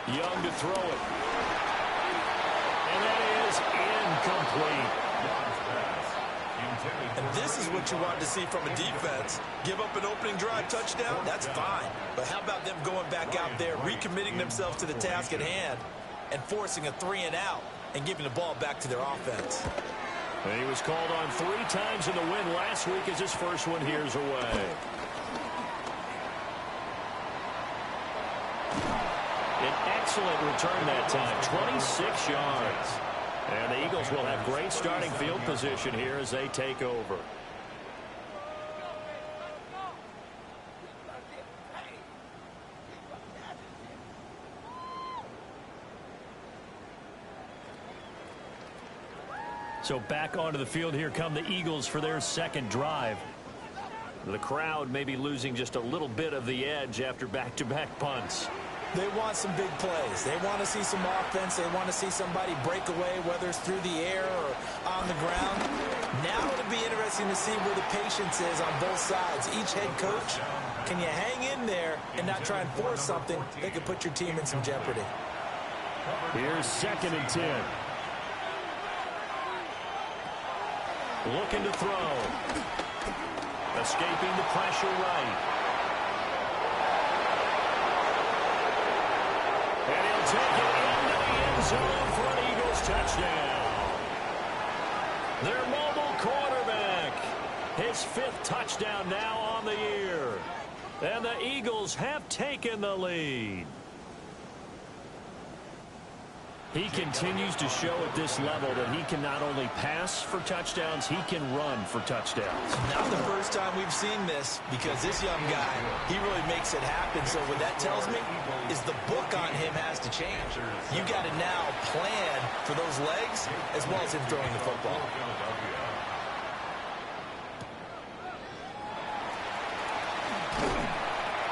Young to throw it. And that is incomplete. And this is what you want to see from a defense. Give up an opening drive touchdown, that's fine. But how about them going back out there, recommitting themselves to the task at hand, and forcing a 3-and-out and giving the ball back to their offense. And he was called on 3 times in the win last week as his first one here's away. An excellent return that time, 26 yards. And the Eagles will have great starting field position here as they take over. So back onto the field here come the Eagles for their second drive. The crowd may be losing just a little bit of the edge after back-to-back punts. They want some big plays. They want to see some offense. They want to see somebody break away, whether it's through the air or on the ground. Now it'll be interesting to see where the patience is on both sides. Each head coach, can you hang in there and not try and force something that could put your team in some jeopardy? Here's 2nd and 10. Looking to throw. Escaping the pressure right. And he'll take it into the end zone for an Eagles touchdown. Their mobile quarterback. His 5th touchdown now on the year. And the Eagles have taken the lead. He continues to show at this level that he can not only pass for touchdowns, he can run for touchdowns. Not the first time we've seen this, because this young guy, he really makes it happen. So what that tells me is the book on him has to change. You got to now plan for those legs as well as him throwing the football.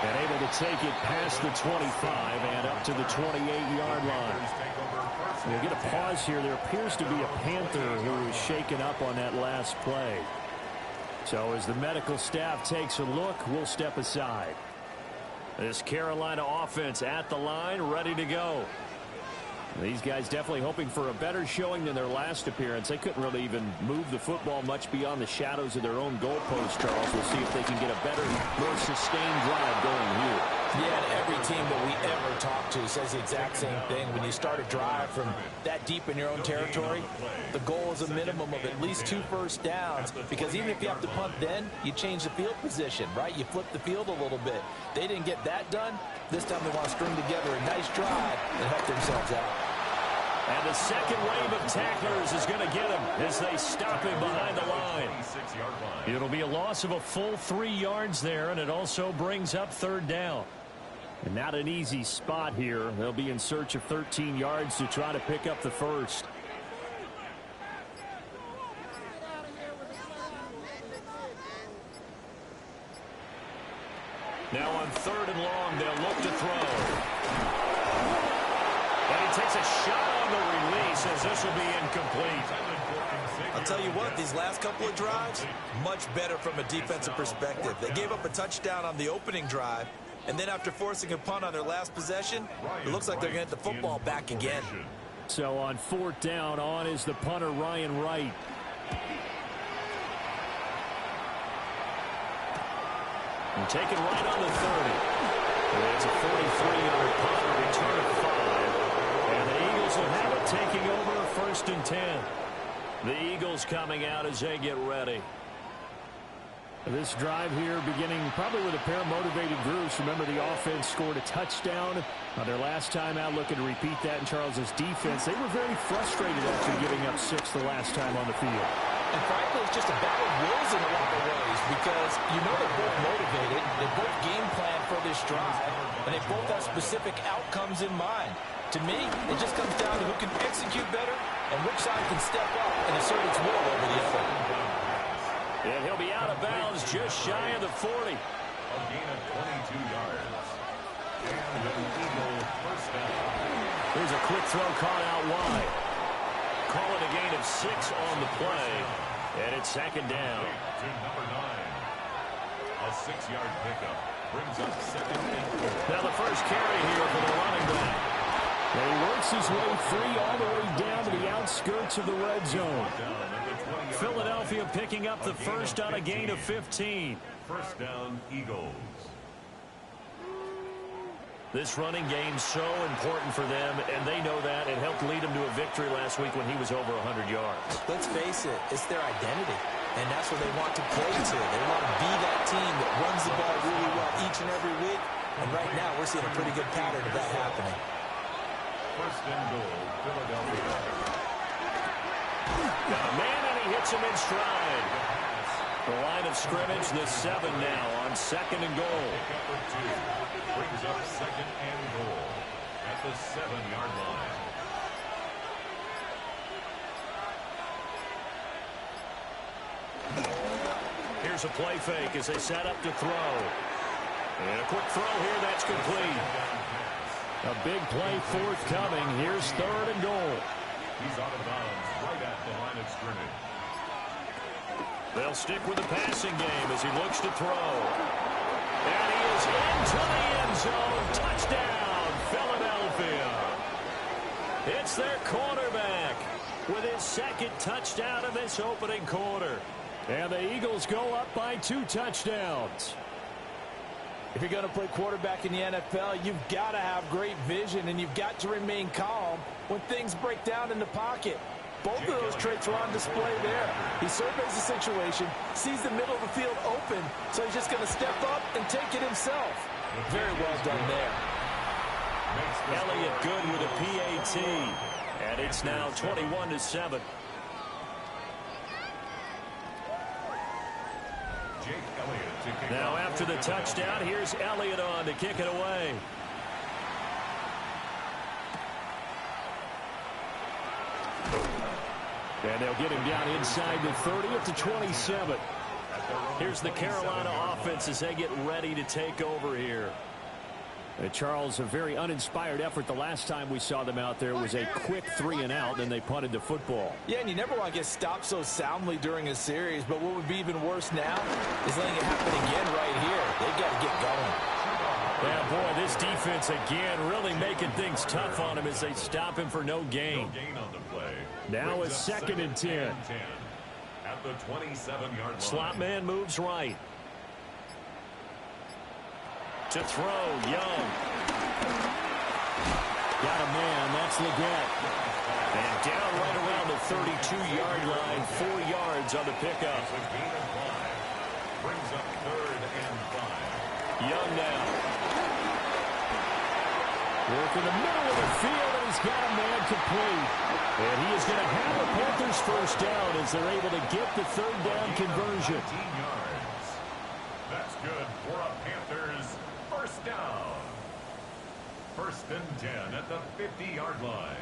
And able to take it past the 25 and up to the 28-yard line. We'll get a pause here. There appears to be a Panther who was shaken up on that last play. So as the medical staff takes a look, we'll step aside. This Carolina offense at the line, ready to go. These guys definitely hoping for a better showing than their last appearance. They couldn't really even move the football much beyond the shadows of their own goalpost, Charles. We'll see if they can get a better, more sustained drive going here. Yeah, and every team that we ever talk to says the exact same thing. When you start a drive from that deep in your own territory, the goal is a minimum of at least 2 first downs, because even if you have to punt then, you change the field position, right? You flip the field a little bit. They didn't get that done. This time they want to string together a nice drive and help themselves out. And the second wave of tacklers is going to get him as they stop him behind the line. It'll be a loss of a full 3 yards there, and it also brings up 3rd down. And not an easy spot here. They'll be in search of 13 yards to try to pick up the first. Now on 3rd and long, they'll look to throw. And he takes a shot on the release as this will be incomplete. I'll tell you what, these last couple of drives, much better from a defensive perspective. They gave up a touchdown on the opening drive, and then after forcing a punt on their last possession, it looks like they're going to get the football back again. So on 4th down, on is the punter, Ryan Wright. And taken right on the 30. It's a 43-yard punt, a return of 5. And the Eagles will have it, taking over 1st and 10. The Eagles coming out as they get ready. This drive here beginning probably with a pair of motivated groups. Remember, the offense scored a touchdown on their last time out, looking to repeat that in Charles's defense. They were very frustrated after giving up 6 the last time on the field. And frankly, it's just a battle of wills in a lot of ways, because you know they're both motivated, they both game plan for this drive, and they both have specific outcomes in mind. To me, it just comes down to who can execute better and which side can step up and assert its will over the other. And he'll be out of bounds just shy of the 40. A gain of 22 yards. And an Eagle first down. Here's a quick throw caught out wide. Call it a gain of 6 on the play. And it's 2nd down. To number 9. A 6-yard pickup brings up 2nd and 4. Now the first carry here for the running back. And he works his way free all the way down to the outskirts of the red zone. Philadelphia picking up the first on a gain of 15. First down, Eagles. This running game so important for them, and they know that. It helped lead them to a victory last week when he was over 100 yards. Let's face it, it's their identity, and that's what they want to play to. They want to be that team that runs the ball really well each and every week, and right now we're seeing a pretty good pattern of that happening. First and goal, Philadelphia. Got a man, and he hits him in stride. The line of scrimmage, the 7 now on 2nd and goal. Pickup of 2 brings up 2nd and goal at the 7-yard line. Here's a play fake as they set up to throw. And a quick throw here, that's complete. A big play forthcoming. Here's 3rd and goal. He's out of bounds right at the line of scrimmage. They'll stick with the passing game as he looks to throw. And he is into the end zone. Touchdown, Philadelphia. It's their quarterback with his 2nd touchdown of this opening quarter. And the Eagles go up by 2 touchdowns. If you're going to play quarterback in the NFL, you've got to have great vision, and you've got to remain calm when things break down in the pocket. Both of those traits are on display there. He surveys the situation, sees the middle of the field open, so he's just going to step up and take it himself. Very well done there. Elliott good with a PAT. And it's now 21-7. Now after the touchdown, here's Elliott on to kick it away. And they'll get him down inside the 30 at the 27. Here's the Carolina offense as they get ready to take over here. Charles, a very uninspired effort. The last time we saw them out there was a quick 3-and-out, and they punted the football. Yeah, and you never want to get stopped so soundly during a series, but what would be even worse now is letting it happen again right here. They've got to get going. Yeah, boy, this defense again really making things tough on him as they stop him for no gain. No gain on the play. Now Brings it's up second and 10. At the 27-yard line. Slot man moves right. To throw, Young. Got a man, that's Leggett. And down right around the 32-yard line, 4 yards on the pickup. It's a gain of 5. Brings up 3rd and 5. Young now. Work in the middle of the field, and he's got a man complete. And he is going to have the Panthers first down as they're able to get the 3rd down conversion. 19 yards. That's good for a Panthers first down. 1st and 10 at the 50-yard line.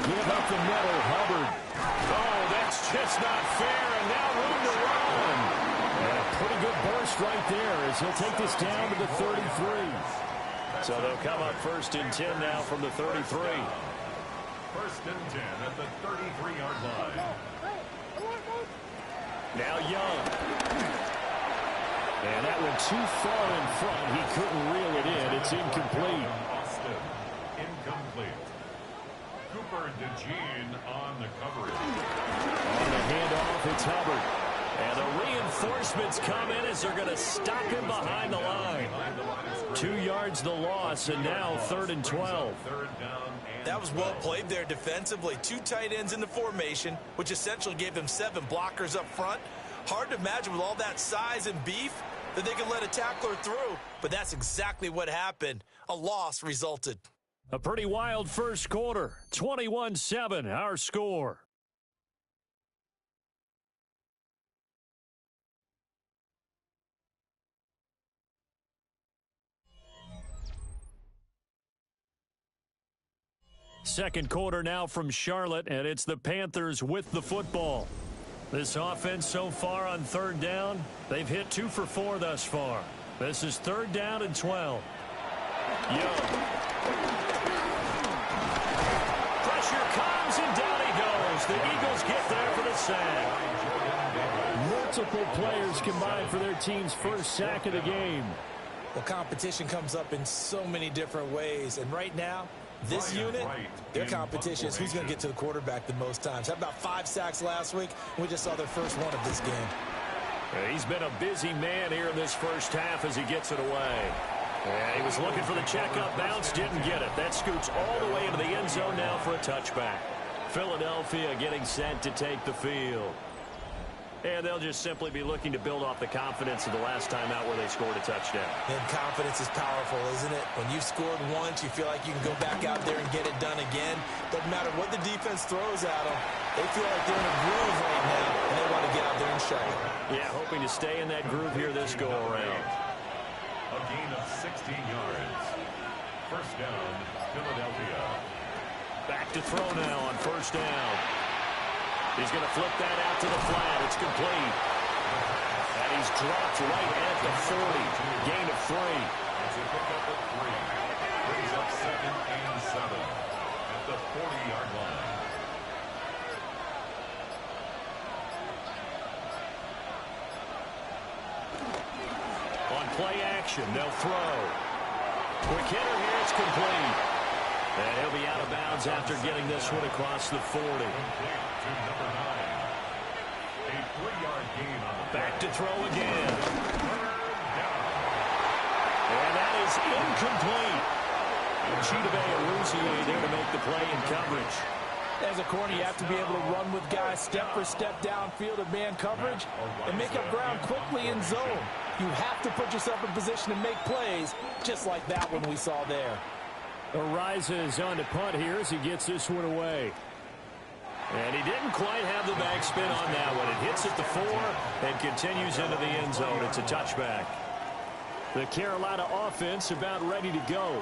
Give up the middle, Hubbard. Oh, that's just not fair, and now room to run. And a pretty good burst right there as he'll take this down to the 33. So they'll come up 1st and 10 now from the 33. 1st and 10 at the 33-yard line. Now Young. And that one too far in front. He couldn't reel it in. It's incomplete. Austin, incomplete. Cooper DeJean on the coverage. On the handoff, it's Hubbard. And the reinforcements come in as they're going to stop him behind the line. 2 yards the loss, and now 3rd and 12. That was well played there defensively. 2 tight ends in the formation, which essentially gave them 7 blockers up front. Hard to imagine with all that size and beef that they could let a tackler through. But that's exactly what happened. A loss resulted. A pretty wild first quarter. 21-7, our score. Second quarter now from Charlotte, and it's the Panthers with the football. This offense so far on 3rd down, they've hit 2 for 4 thus far. This is 3rd down and 12. Young. Pressure comes, and down he goes. The Eagles get there for the sack. Multiple players combined for their team's first sack of the game. Well, competition comes up in so many different ways, and right now, this unit, their competition is who's going to get to the quarterback the most times. How about 5 sacks last week? We just saw their first one of this game. He's been a busy man here in this first half as he gets it away. He was looking for the checkup bounce, didn't get it. That scoots all the way into the end zone now for a touchback. Philadelphia getting set to take the field. And they'll just simply be looking to build off the confidence of the last time out where they scored a touchdown. And confidence is powerful, isn't it? When you've scored once, you feel like you can go back out there and get it done again. Doesn't matter what the defense throws at them. They feel like they're in a groove right now, and they want to get out there and show it. Yeah, hoping to stay in that groove here this go-around. A gain of 16 yards. First down, Philadelphia. Back to throw now on 1st down. He's going to flip that out to the flat. It's complete. And he's dropped right at the 40. Gain of 3. It's a pickup of 3. Brings up 2nd and 7 at the 40-yard line. On play action, they'll throw. Quick hitter here, it's complete. And he'll be out of bounds after getting this one across the 40. Complete to number 9. A 3-yard gain on the Back to throw again. 3rd down. And that is incomplete. Chidobe Awuzie there to make the play in coverage. As a corner, you have to be able to run with guys step for step downfield of man coverage and make up ground quickly in zone. You have to put yourself in position to make plays, just like that one we saw there. Ariza is on to punt here as he gets this one away. And he didn't quite have the backspin on that one. It hits at the 4 and continues into the end zone. It's a touchback. The Carolina offense about ready to go.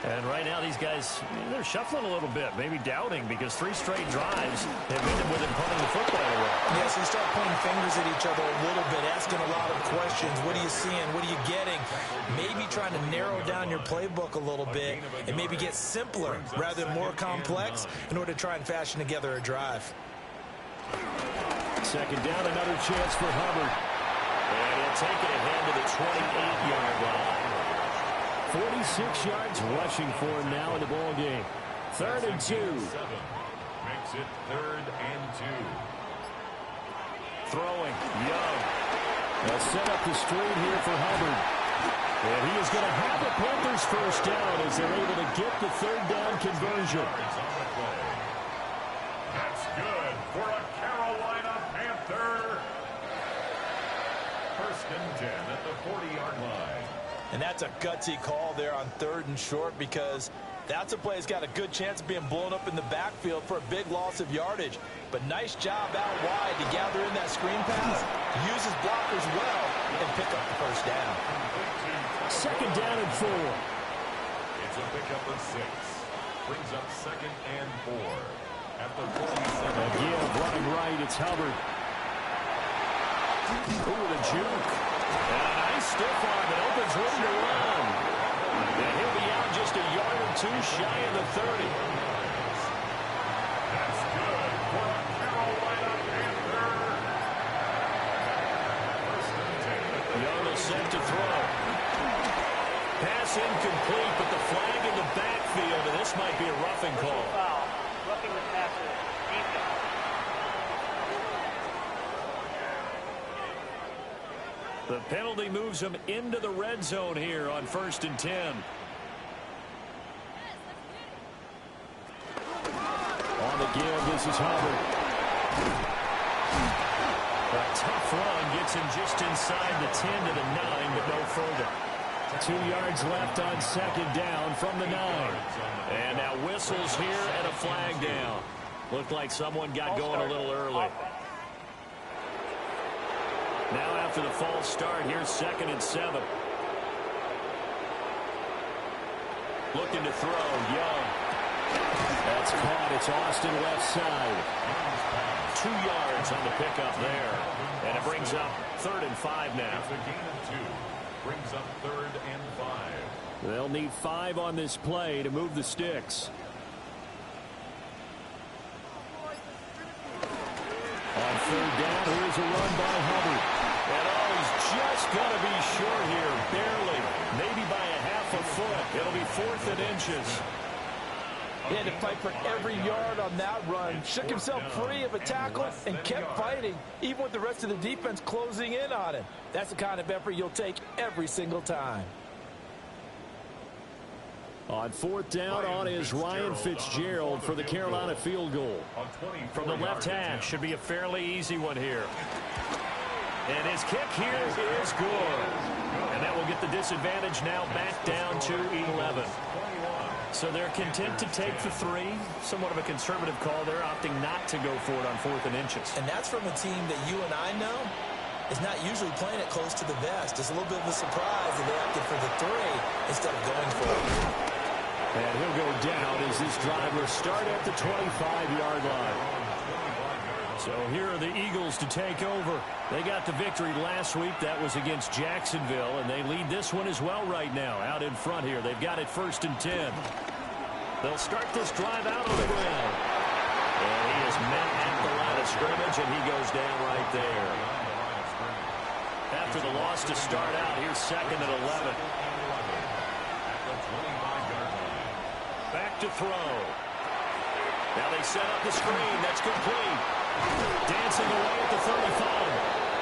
And right now these guys, they're shuffling a little bit, maybe doubting because 3 straight drives have ended with him punting the football away. Yeah, honestly start pointing fingers at each other a little bit, asking a lot of questions. What are you seeing? What are you getting? Maybe trying to narrow down your playbook a little bit and maybe get simpler rather than more complex in order to try and fashion together a drive. Second down, another chance for Hubbard. And he'll take it ahead to the 28-yard line. 46 yards rushing for him now in the ball game. 3rd and 2. Makes it 3rd and 2. Throwing, Young. They'll set up the screen here for Hubbard. And he is going to have the Panthers first down as they're able to get the 3rd down conversion. That's good for a Carolina Panther. 1st and 10 at the 40-yard line. And that's a gutsy call there on 3rd and short, because that's a play that's got a good chance of being blown up in the backfield for a big loss of yardage. But nice job out wide to gather in that screen pass, use his blockers well, and pick up the first down. 2nd down and 4. It's a pickup of 6. Brings up 2nd and 4 at the 47. Again, running right, it's Hubbard. Ooh, the juke. And a nice stiff arm that opens room to run. And he'll be out just a yard or 2 shy of the 30. That's good for a Carolina Panther. 1st and 10. Young is set to throw. Pass incomplete, but the flag in the backfield, and this might be a roughing call. Foul. Roughing the passer. Defense. The penalty moves him into the red zone here on 1st and 10. On the give, this is Hubbard. A tough run gets him just inside the 10 to the 9, but no further. 2 yards left on 2nd down from the 9. And now whistles here and a flag down. Looked like someone got going a little early. Now after the false start, here's 2nd and 7. Looking to throw, Young. That's caught. It's Austin left side. 2 yards on the pickup there. And it brings up 3rd and 5 now. It's a gain of 2. Brings up 3rd and 5. They'll need 5 on this play to move the sticks. On 3rd down, here's a run by Hubbard. And oh, he's just going to be short here, barely. Maybe by a half a foot. It'll be 4th and inches. He had to fight for every yard on that run. Shook himself free of a tackle and kept fighting, even with the rest of the defense closing in on him. That's the kind of effort you'll take every single time. On 4th down, on is Ryan Fitzgerald for the Carolina field goal. From the left hash, should be a fairly easy one here. And his kick here is good. And that will get the disadvantage now back down to 11. So they're content to take the 3. Somewhat of a conservative call. They're opting not to go for it on 4th and inches. And that's from a team that you and I know is not usually playing it close to the vest. It's a little bit of a surprise that they opted for the 3 instead of going for it. And he'll go down as this drive will start at the 25-yard line. So here are the Eagles to take over. They got the victory last week. That was against Jacksonville, and they lead this one as well right now. Out in front here. They've got it 1st and 10. They'll start this drive out on the ground. And he is met at the line of scrimmage, and he goes down right there. After the loss to start out, here's 2nd and 11. Back to throw. Now they set up the screen. That's complete. Dancing away at the 35.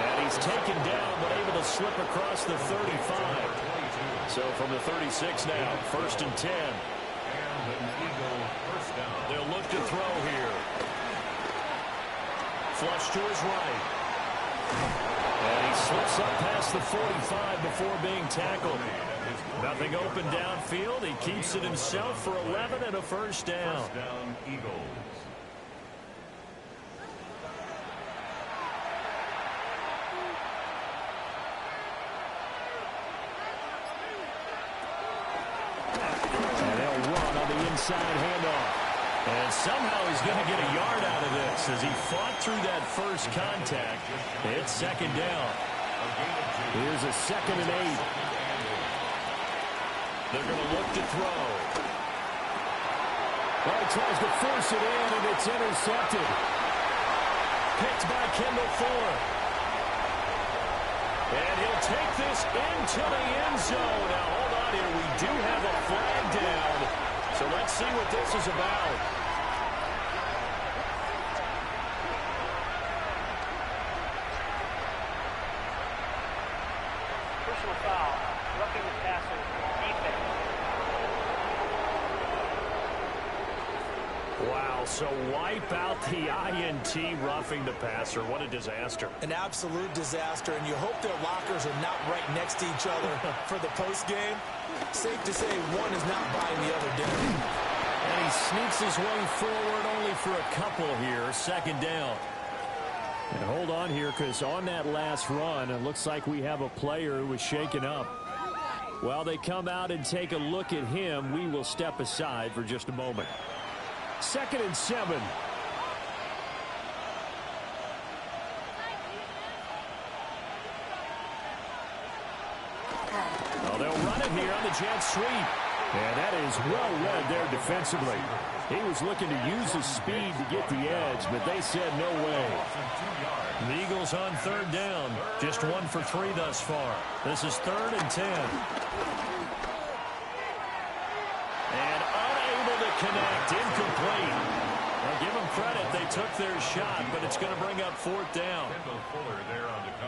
And he's taken down, but able to slip across the 35. So from the 36 now, 1st and 10. They'll look to throw here. Flush to his right. And he slips up past the 45 before being tackled. Nothing open downfield. He keeps it himself for 11 and a 1st down. First down, Eagles. And they'll run on the inside handoff. And somehow he's going to get a yard out of this as he fought through that first contact. It's second down. Here's a 2nd and 8. They're going to look to throw. Well, he tries to force it in, and it's intercepted. Picked by Kendall Fuller. And he'll take this into the end zone. Now, hold on here. We do have a flag down. So let's see what this is about. Personal foul. Roughing the passer. Defense. Wow, so wipe out the INT roughing the passer. What a disaster. An absolute disaster, and you hope their lockers are not right next to each other for the postgame. Safe to say one is not buying the other dinner. And he sneaks his way forward only for a couple here. Second down. And hold on here, because on that last run, it looks like we have a player who was shaken up. While they come out and take a look at him, we will step aside for just a moment. 2nd and 7. Well, they'll run it here on the jet sweep. And that is well read there defensively. He was looking to use his speed to get the edge, but they said no way. The Eagles on 3rd down. Just 1 for 3 thus far. This is 3rd and 10. And unable to connect. Incomplete. Well, give them credit. They took their shot, but it's going to bring up 4th down.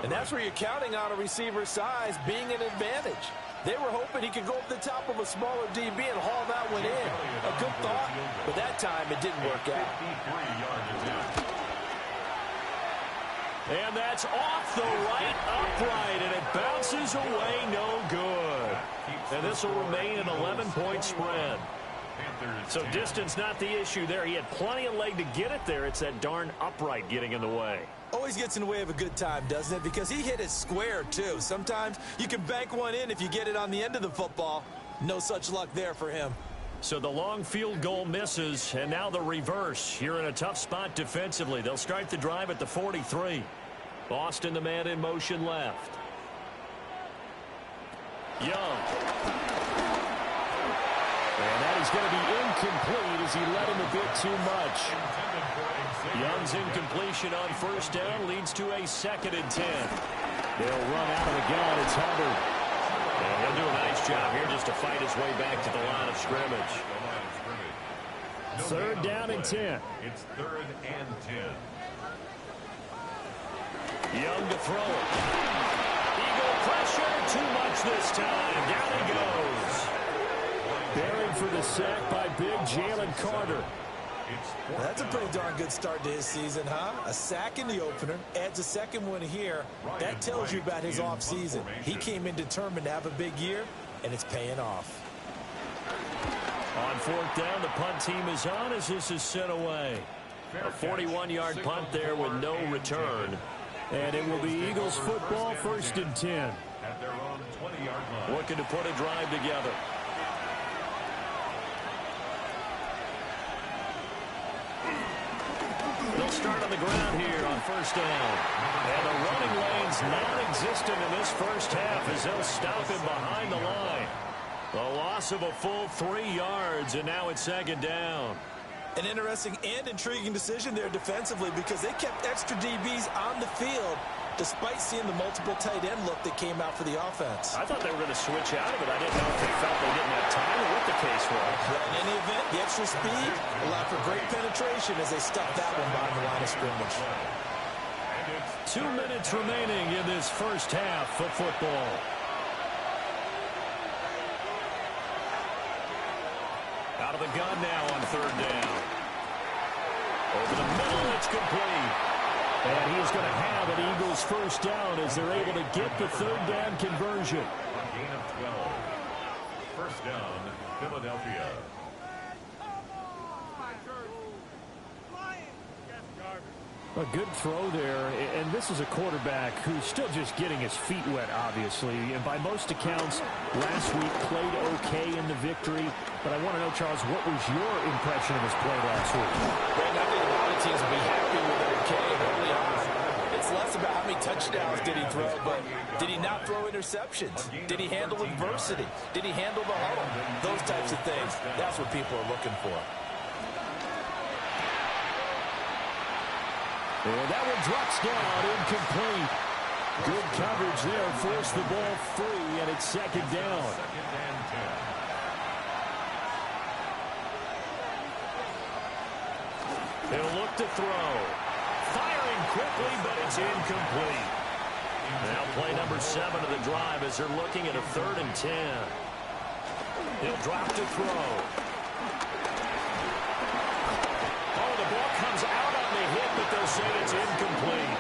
And that's where you're counting on a receiver's size being an advantage. They were hoping he could go up the top of a smaller DB and haul that one in. A good thought, but that time it didn't work out. And that's off the right upright, and it bounces away no good. And this will remain an 11-point spread. So distance not the issue there. He had plenty of leg to get it there. It's that darn upright getting in the way. Always gets in the way of a good time, doesn't it? Because he hit it square, too. Sometimes you can bank one in if you get it on the end of the football. No such luck there for him. So the long field goal misses, and now the reverse. You're in a tough spot defensively. They'll start the drive at the 43. Boston, the man in motion left. Young. And that is going to be incomplete as he led him a bit too much. Young's incompletion on 1st down leads to a 2nd and 10. They'll run out of the gun. It's Hubbard. And he'll do a nice job here just to fight his way back to the line of scrimmage. 3rd down and 10. It's 3rd and 10. Young to throw it. Eagle pressure. Too much this time. Down he goes. Buried for the sack by big Jalen Carter. That's a pretty darn good start to his season, huh? A sack in the opener, adds a 2nd one here. That tells you about his offseason. He came in determined to have a big year, and it's paying off. On 4th down, the punt team is on as this is sent away. A 41-yard punt there with no return. And it will be Eagles football, 1st and 10. At their own 20-yard line. Looking to put a drive together. They'll start on the ground here on 1st down. And the running lane's non-existent in this first half as they'll stop him behind the line. The loss of a full 3 yards, and now it's 2nd down. An interesting and intriguing decision there defensively because they kept extra DBs on the field despite seeing the multiple tight end look that came out for the offense. I thought they were going to switch out of it. I didn't know if they felt they didn't have time or what the case was. Well, in any event, the extra speed allowed for great penetration as they stuffed that one behind the line of scrimmage. 2 minutes remaining in this first half of football. Out of the gun now on 3rd down. Over the middle, it's complete. And he is going to have an Eagles 1st down as they're able to get the 3rd down conversion. A gain of 12. 1st down, Philadelphia. A good throw there, and this is a quarterback who's still just getting his feet wet, obviously. And by most accounts, last week played okay in the victory. But I want to know, Charles, what was your impression of his play last week? Brandon, I think a lot of teams will be happy with okay early on. It's less about how many touchdowns did he throw, but did he not throw interceptions? Did he handle adversity? Did he handle the huddle? Those types of things. That's what people are looking for. And that one drops down, incomplete. Good coverage there, forced the ball free, and it's second down. He'll look to throw. Firing quickly, but it's incomplete. Now play number 7 of the drive as they're looking at a 3rd and 10. He'll drop to throw. Oh, the ball comes out on the hit, but they'll say it's incomplete.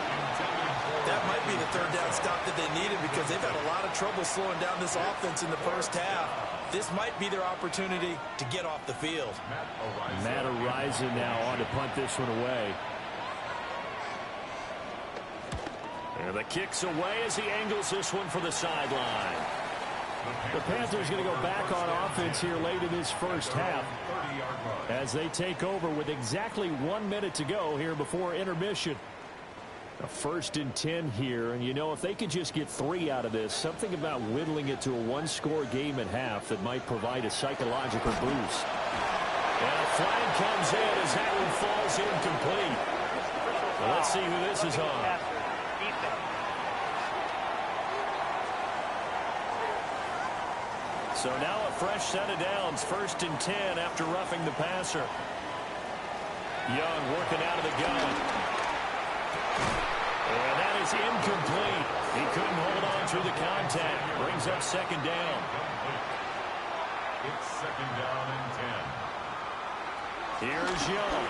That might be the 3rd down stop that they needed because they've had a lot of trouble slowing down this offense in the first half. This might be their opportunity to get off the field. Matt Ariza now on to punt this one away. And the kick's away as he angles this one for the sideline. The Panthers going to go back on offense here late in this first half as they take over with exactly 1 minute to go here before intermission. A 1st and 10 here, and you know, if they could just get 3 out of this, something about whittling it to a 1-score game at half that might provide a psychological boost. And a flag comes in as that one falls incomplete. Well, let's see who this is on. So now a fresh set of downs, 1st and 10 after roughing the passer. Young working out of the gun. And that is incomplete. He couldn't hold on through the contact. Brings up 2nd down. It's 2nd down and 10. Here's Young.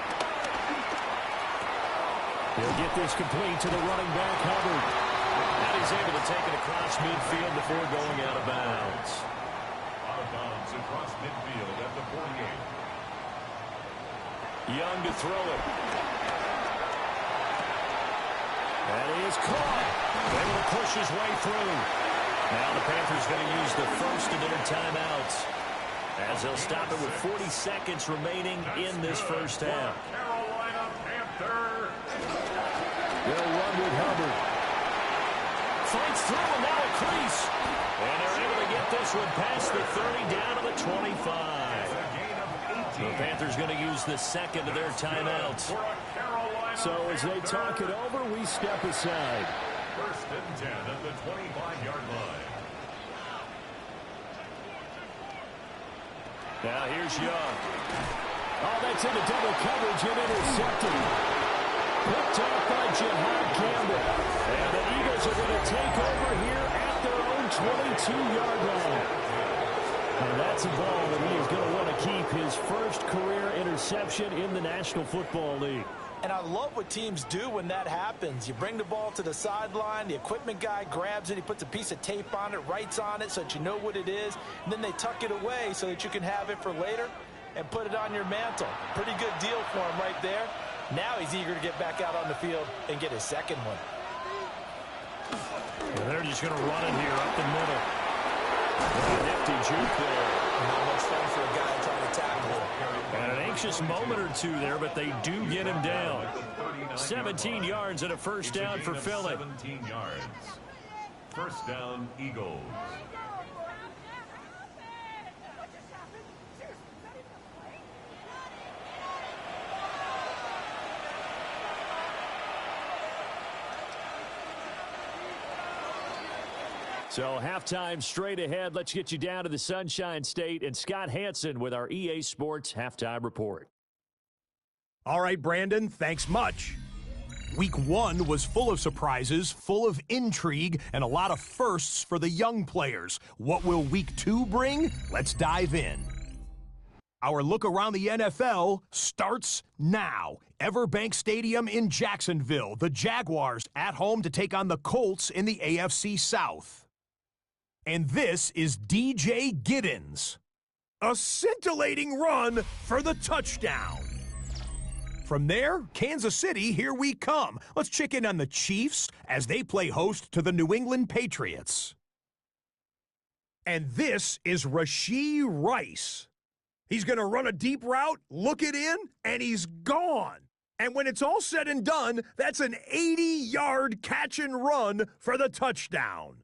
He'll get this complete to the running back, Hubbard. And he's able to take it across midfield before going out of bounds. Out of bounds across midfield at the 48. Young to throw it. And he is caught. Able to push his way through. Now the Panthers going to use the first of their timeouts as they'll stop it with 40 seconds remaining in this first half. Carolina Panther. They'll run with Hubbard. Fights through and now a crease. And they're able to get this one past the 30 down to the 25. The Panthers going to use the second of their timeouts. So as they talk it over, we step aside. 1st and 10 at the 25-yard line. Now here's Young. Oh, that's into double coverage and intercepted. Picked off by Jihad Campbell. And the Eagles are going to take over here at their own 22-yard line. And that's a ball that he is going to want to keep his first career interception in the National Football League. And I love what teams do when that happens. You bring the ball to the sideline, the equipment guy grabs it, he puts a piece of tape on it, writes on it so that you know what it is, and then they tuck it away so that you can have it for later and put it on your mantle. Pretty good deal for him right there. Now he's eager to get back out on the field and get his second one. And they're just going to run it here up the middle. A nifty juke there. Not much fun for a guy trying to tackle him. And an anxious moment or two there, but they do get him down. 17 yards and a first down for Philly. 17 yards. 1st down, Eagles. So halftime straight ahead. Let's get you down to the Sunshine State and Scott Hansen with our EA Sports Halftime Report. All right, Brandon, thanks much. Week 1 was full of surprises, full of intrigue, and a lot of firsts for the young players. What will Week 2 bring? Let's dive in. Our look around the NFL starts now. Everbank Stadium in Jacksonville. The Jaguars at home to take on the Colts in the AFC South. And this is DJ Giddens. A scintillating run for the touchdown. From there, Kansas City, here we come. Let's check in on the Chiefs as they play host to the New England Patriots. And this is Rashee Rice. He's going to run a deep route, look it in, and he's gone. And when it's all said and done, that's an 80-yard catch and run for the touchdown.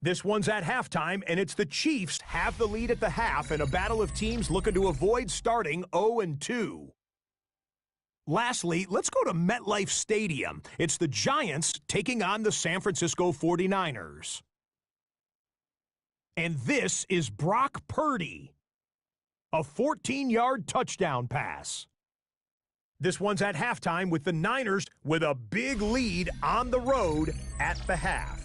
This one's at halftime, and it's the Chiefs have the lead at the half in a battle of teams looking to avoid starting 0-2. Lastly, let's go to MetLife Stadium. It's the Giants taking on the San Francisco 49ers. And this is Brock Purdy. A 14-yard touchdown pass. This one's at halftime with the Niners with a big lead on the road at the half.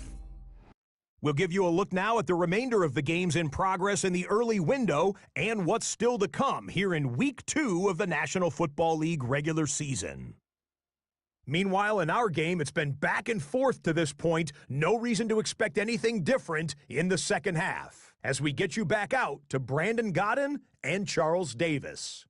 We'll give you a look now at the remainder of the games in progress in the early window and what's still to come here in Week 2 of the National Football League regular season. Meanwhile, in our game, it's been back and forth to this point. No reason to expect anything different in the second half as we get you back out to Brandon Godden and Charles Davis.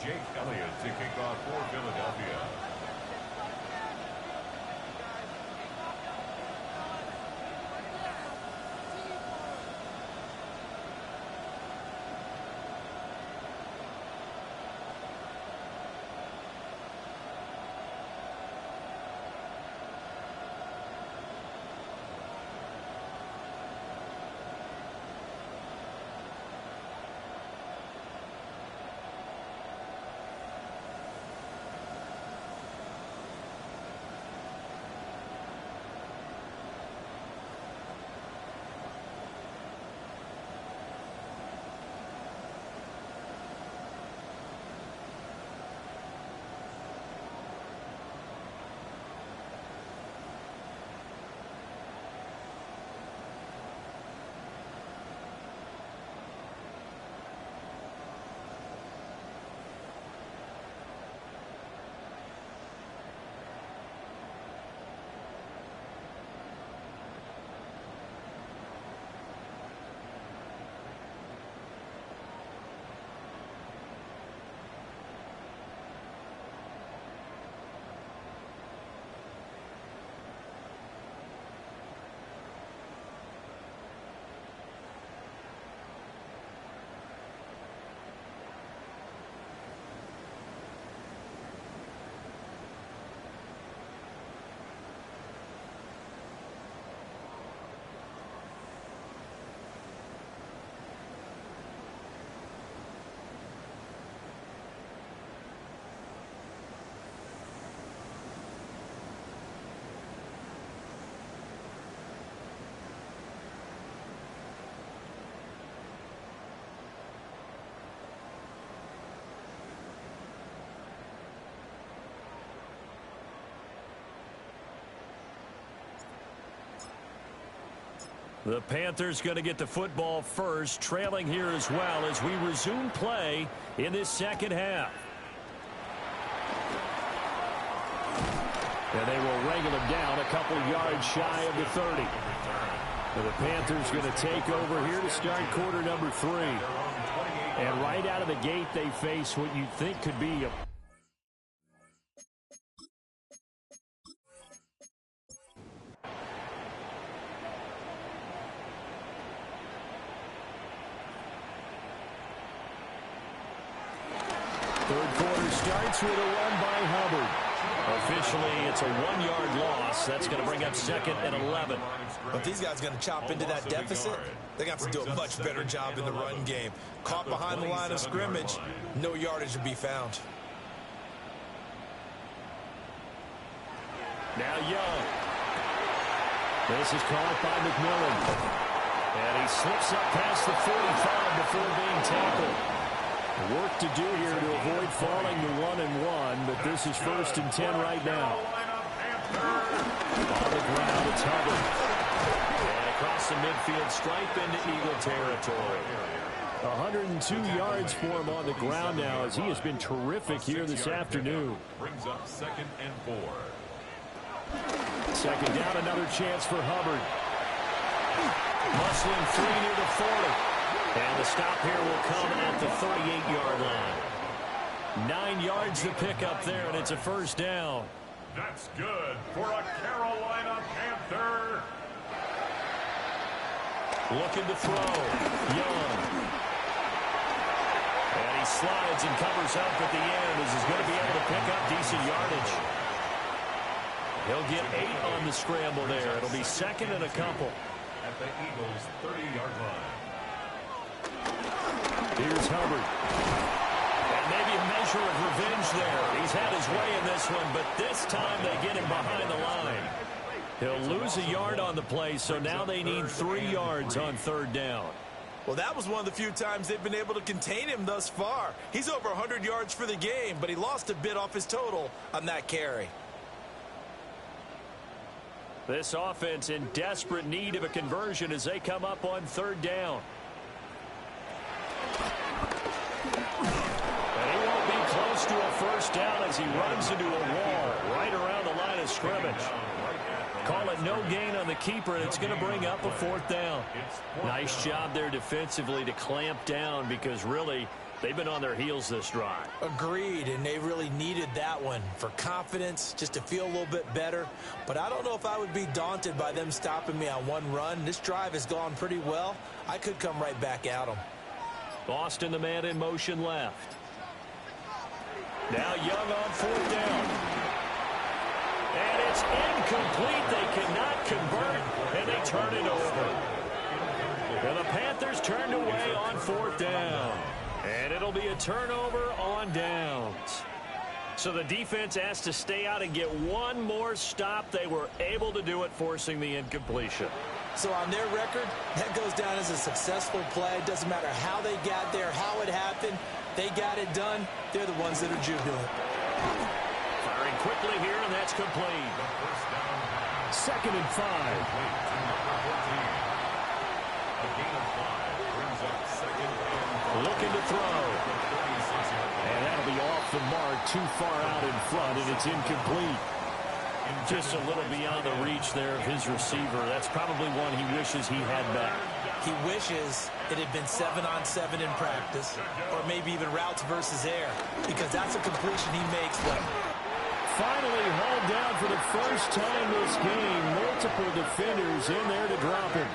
Jake Elliott to kick off for Philadelphia. The Panthers going to get the football first, trailing here as well as we resume play in this second half. And they will wrangle him down a couple yards shy of the 30. And the Panthers going to take over here to start quarter number 3. And right out of the gate, they face what you'd think could be a third quarter starts with a run by Hubbard. Officially, it's a 1-yard loss. That's going to bring up 2nd and 11. But these guys are going to chop into that deficit. They're going to have to do a much better job in the run game. Caught behind the line of scrimmage, no yardage to be found. Now Young. This is caught by McMillan. And he slips up past the 45 before being tackled. Work to do here to avoid falling to 1-1, but this is 1st and 10 right now. On the ground, it's Hubbard. And across the midfield stripe into Eagle territory. 102 yards for him on the ground now as he has been terrific here this afternoon. Brings up 2nd and 4. 2nd down, another chance for Hubbard. Muscling free near the 40. And the stop here will come at the 38-yard line. 9 yards to pick up there, and it's a 1st down. That's good for a Carolina Panther. Looking to throw. Young. And he slides and covers up at the end as he's going to be able to pick up decent yardage. He'll get 8 on the scramble there. It'll be 2nd and a couple. At the Eagles' 30-yard line. Here's Hubbard. And maybe a measure of revenge there. He's had his way in this one, but this time they get him behind the line. He'll lose a yard on the play, so now they need 3 yards on 3rd down. Well, that was one of the few times they've been able to contain him thus far. He's over 100 yards for the game, but he lost a bit off his total on that carry. This offense in desperate need of a conversion as they come up on 3rd down. And he won't be close to a 1st down as he runs into a wall right around the line of scrimmage. Call it no gain on the keeper, and it's going to bring up a 4th down. Nice job there defensively to clamp down because really they've been on their heels this drive. Agreed, and they really needed that one for confidence, just to feel a little bit better. But I don't know if I would be daunted by them stopping me on one run. This drive has gone pretty well. I could come right back at them. Boston, the man in motion left. Now Young on 4th down. And it's incomplete. They cannot convert, and they turn it over. And the Panthers turned away on 4th down. And it'll be a turnover on downs. So the defense has to stay out and get one more stop. They were able to do it, forcing the incompletion. So on their record, that goes down as a successful play. Doesn't matter how they got there, how it happened. They got it done. They're the ones that are jubilant. Firing quickly here, and that's complete. 2nd and 5. A gain of 5 brings up 2nd and 5. Looking to throw. And that'll be off the mark, too far out in front, and it's incomplete. Just a little beyond the reach there of his receiver. That's probably one he wishes he had back. He wishes it had been 7-on-7 in practice, or maybe even routes versus air, because that's a completion he makes. Finally hauled down for the first time this game. Multiple defenders in there to drop him.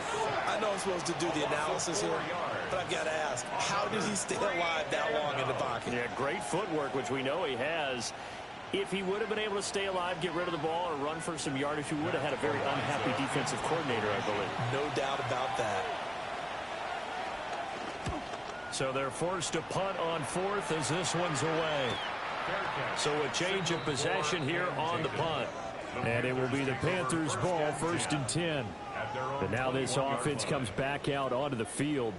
I know I'm supposed to do the analysis here, but I've got to ask, how did he stay alive that long in the pocket? Yeah, great footwork, which we know he has. If he would have been able to stay alive, get rid of the ball, or run for some yardage, he would have had a very unhappy defensive coordinator, I believe. No doubt about that. So they're forced to punt on 4th as this one's away. So a change of possession here on the punt. And it will be the Panthers' ball, 1st and 10. But now this offense comes back out onto the field.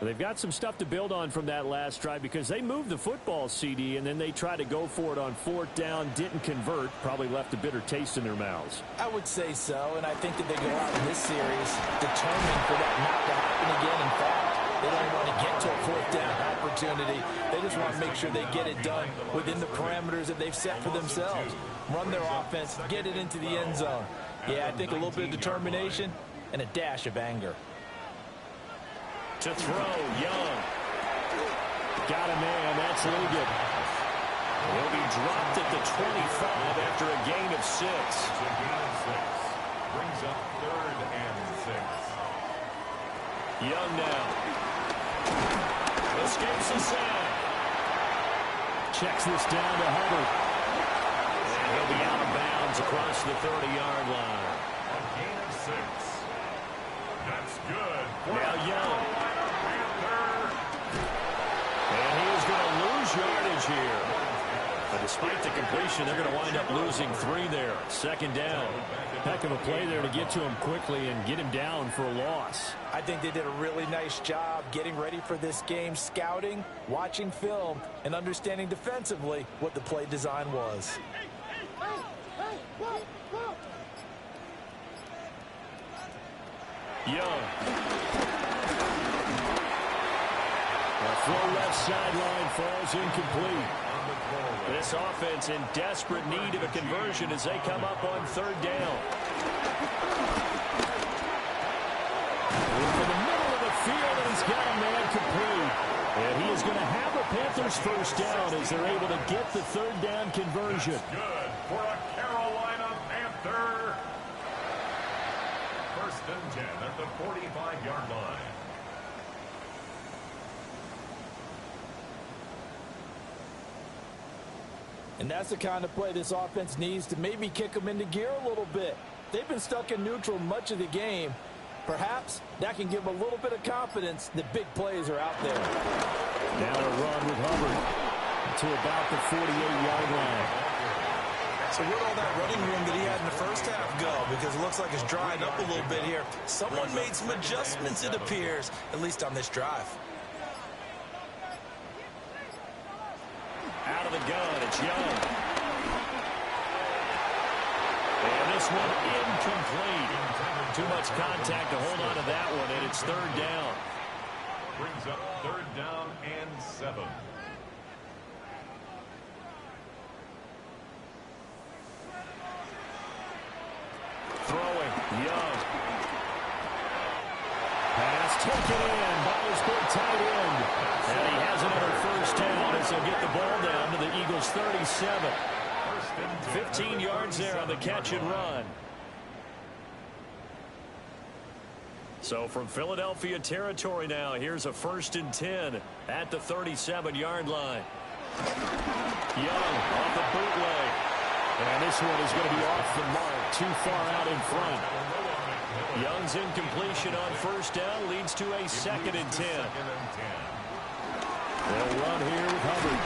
They've got some stuff to build on from that last drive because they moved the football, CD, and then they tried to go for it on 4th down, didn't convert, probably left a bitter taste in their mouths. I would say so, and I think that they go out in this series determined for that not to happen again. In fact, they don't want to get to a 4th down opportunity. They just want to make sure they get it done within the parameters that they've set for themselves. Run their offense, get it into the end zone. Yeah, I think a little bit of determination and a dash of anger. To throw, Young. Got a man, that's Ligon. He'll be dropped at the 25 after a gain of 6. It's a gain of 6. Brings up 3rd and 6. Young now. Escapes the sack. Checks this down to Hubbard. And And he'll be out of bounds across the 30-yard line. A gain of 6. That's good. Now Young. And he is going to lose yardage here. But despite the completion, they're going to wind up losing 3 there. Second down. Heck of a play there to get to him quickly and get him down for a loss. I think they did a really nice job getting ready for this game, scouting, watching film, and understanding defensively what the play design was. Young. The throw left sideline falls incomplete. This offense in desperate need of a conversion as they come up on 3rd down. Into the middle of the field, and he's got a man complete. And he is going to have the Panthers first down as they're able to get the 3rd down conversion. That's good for a Carolina Panther. 1st and 10 at the 45-yard line. And that's the kind of play this offense needs to maybe kick them into gear a little bit. They've been stuck in neutral much of the game. Perhaps that can give them a little bit of confidence that big plays are out there. Now a run with Hubbard to about the 48-yard line. So where'd all that running room that he had in the first half go? Because it looks like it's drying up a little bit here. Someone made some adjustments, it appears, at least on this drive. Out of the gun, it's Young. And this one incomplete. Too much contact to hold on to that one, and it's 3rd down. Brings up 3rd down and 7. Throwing, Young. Pass taken in by his big tight end. And he has another first down as he'll get the ball down to the Eagles' 37. 15 yards there on the catch and run. So from Philadelphia territory now, here's a 1st and 10 at the 37-yard line. Young off the bootleg. And this one is going to be off the mark, too far out in front. Young's incompletion on 1st down leads to a 2nd and 10. They'll run here with Hubbard.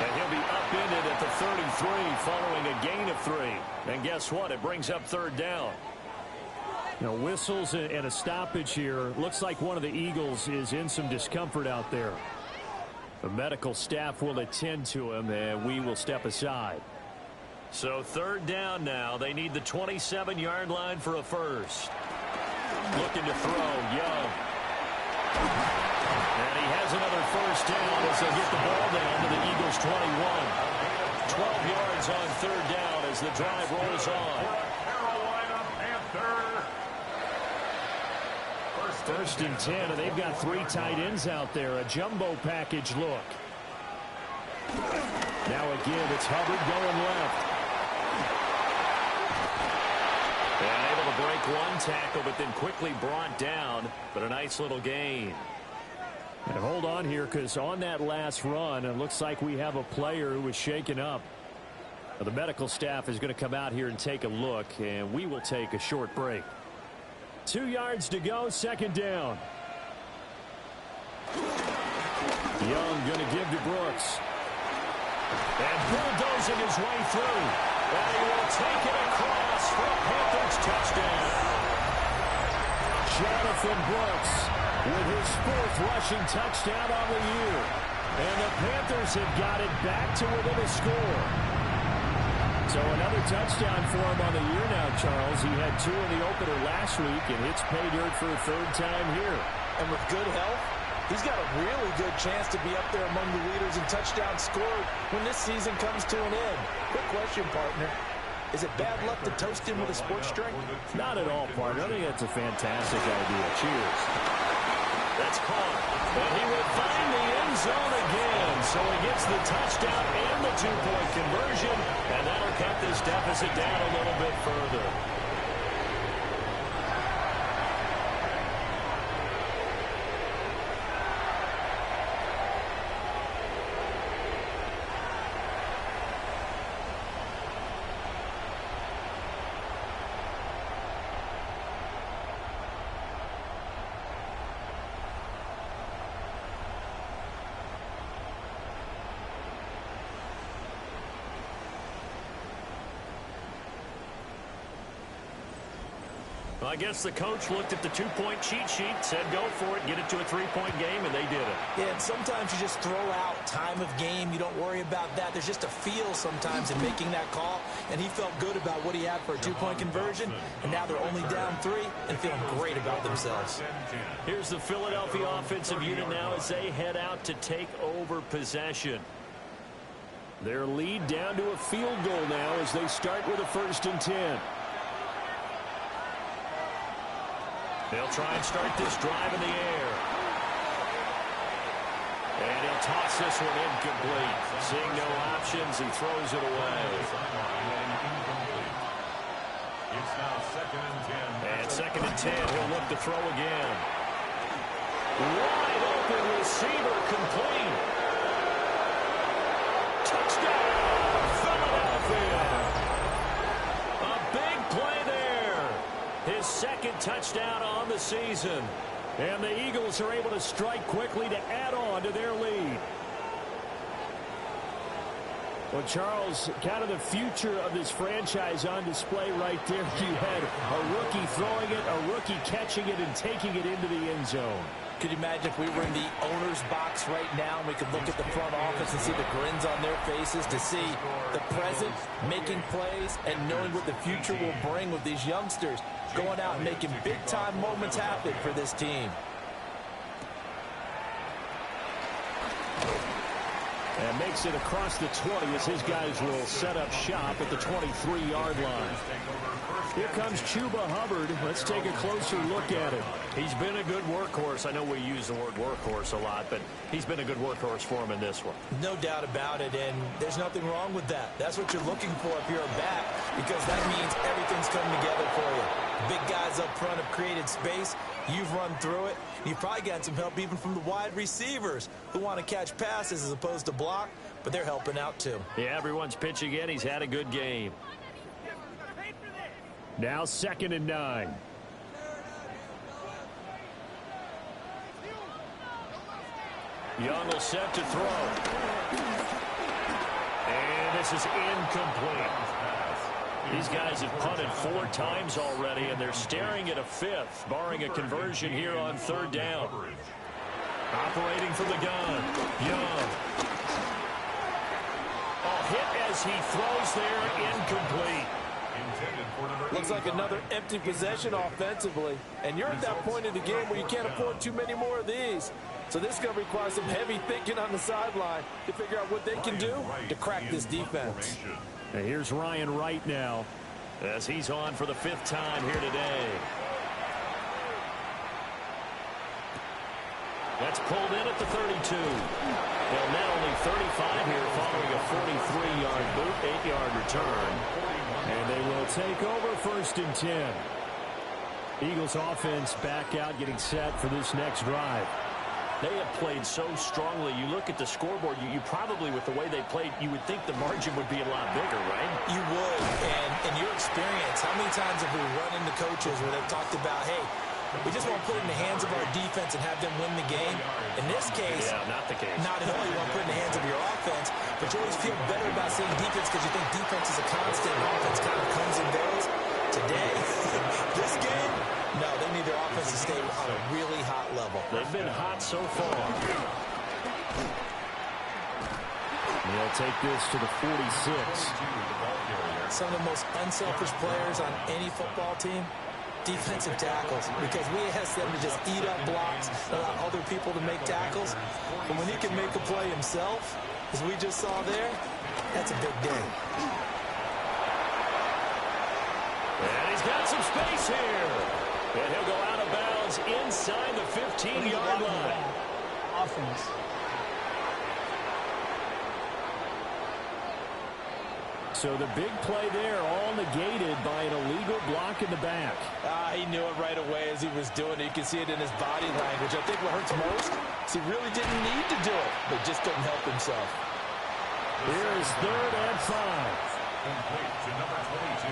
And he'll be upended at the 33 following a gain of 3. And guess what? It brings up 3rd down. Now, whistles and a stoppage here. Looks like one of the Eagles is in some discomfort out there. The medical staff will attend to him, and we will step aside. So 3rd down now. They need the 27-yard line for a first. Looking to throw, Young. And he has another first down as they get the ball down to the Eagles' 21. 12 yards on 3rd down as the drive rolls on. Carolina Panther. 1st and 10, and they've got 3 tight ends out there. A jumbo package look. Now again, it's Hubbard going left. And able to break one tackle, but then quickly brought down. But a nice little gain. And hold on here, because on that last run, it looks like we have a player who was shaken up. Now, the medical staff is going to come out here and take a look, and we will take a short break. 2 yards to go, 2nd down. Young going to give to Brooks. And bulldozing his way through. And he will take it across for a Panthers touchdown. Jonathan Brooks with his 4th rushing touchdown on the year. And the Panthers have got it back to within a score. So another touchdown for him on the year now, Charles. He had 2 in the opener last week, and it's pay dirt for a 3rd time here. And with good health, he's got a really good chance to be up there among the leaders in touchdowns scored when this season comes to an end. Quick question, partner. Is it bad luck to toast him with a sports drink? Not at all, partner. I think that's a fantastic idea. Cheers. That's caught. And he will find the end zone again. So he gets the touchdown and the 2-point conversion. And that'll cut this deficit down a little bit further. I guess the coach looked at the two-point cheat sheet, said go for it, get it to a three-point game, and they did it. Yeah, and sometimes you just throw out time of game. You don't worry about that. There's just a feel sometimes in making that call, and he felt good about what he had for a two-point conversion, and now they're only down 3 and feeling great about themselves. Here's the Philadelphia offensive unit now as they head out to take over possession. Their lead down to a field goal now as they start with a 1st and 10. They'll try and start this drive in the air. And he'll toss this one incomplete. Seeing no options, he throws it away. It's now 2nd and 10. And 2nd and 10, he'll look to throw again. Wide open receiver, complete. Touchdown, Philadelphia. A big play there. His 2nd touchdown on the season. And the Eagles are able to strike quickly to add on to their lead. Well, Charles, kind of the future of this franchise on display right there. You had a rookie throwing it, a rookie catching it, and taking it into the end zone. Could you imagine if we were in the owner's box right now and we could look at the front office and see the grins on their faces, to see the present making plays and knowing what the future will bring with these youngsters going out and making big-time moments happen for this team. And makes it across the 20 as his guys will set up shop at the 23-yard line. Here comes Chuba Hubbard. Let's take a closer look at him. He's been a good workhorse. I know we use the word workhorse a lot, but he's been a good workhorse for him in this one. No doubt about it, and there's nothing wrong with that. That's what you're looking for if you're a back, because that means everything's coming together for you. Big guys up front have created space. You've run through it. You've probably gotten some help even from the wide receivers who want to catch passes as opposed to block, but they're helping out too. Yeah, everyone's pitching in. He's had a good game. Now 2nd and 9. Young will set to throw. And this is incomplete. These guys have punted 4 times already, and they're staring at a 5th, barring a conversion here on 3rd down. Operating from the gun, Young. A hit as he throws there, incomplete. Looks like another empty possession offensively. And you're at that point in the game where you can't afford too many more of these. So this is going to require some heavy thinking on the sideline to figure out what they can do to crack this defense. And here's Ryan Wright now as he's on for the 5th time here today. That's pulled in at the 32. Well, now only 35 here following a 43-yard boot, 8-yard return. And they will take over 1st and 10. Eagles offense back out, getting set for this next drive. They have played so strongly. You look at the scoreboard, you probably, with the way they played, you would think the margin would be a lot bigger, right? You would. And in your experience, how many times have we run into coaches where they've talked about, hey, we just want to put it in the hands of our defense and have them win the game? In this case, not the case. Not at all. You want to put it in the hands of your offense, but you always feel better about seeing defense because you think defense is a constant and offense kind of comes and goes. Today, this game, no, they need their offense to stay on a really hot level. They've been hot so far. They'll take this to the 46. Some of the most unselfish players on any football team, defensive tackles, because we ask them to just eat up blocks, allow other people to make tackles. But when he can make a play himself, as we just saw there, that's a big day. And he's got some space here. And he'll go out of bounds inside the 15-yard line. Offense. So the big play there, all negated by an illegal block in the back. He knew it right away as he was doing it. You can see it in his body language. I think what hurts most is he really didn't need to do it, but just couldn't help himself. Here is 3rd and 5. Complete to number 22.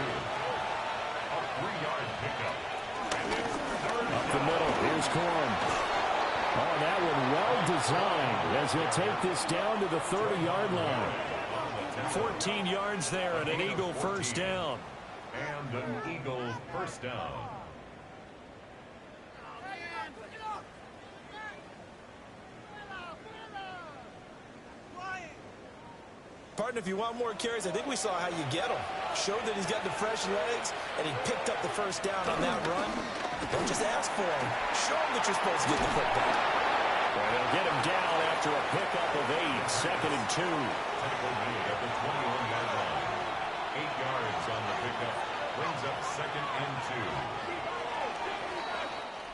A 3-yard pickup. Up the middle, here's Corn. Oh, that one well designed as he'll take this down to the 30-yard line. 14 yards there and an Eagle 1st down. And an Eagle 1st down. Martin, if you want more carries, I think we saw how you get them. Showed that he's got the fresh legs, and he picked up the first down on that run. Don't just ask for him. Show him that you're supposed to get the football. Well, they'll get him down after a pickup of 8, 2nd and 2. Tackle made at the 21-yard line. 8 yards on the pickup. Brings up 2nd and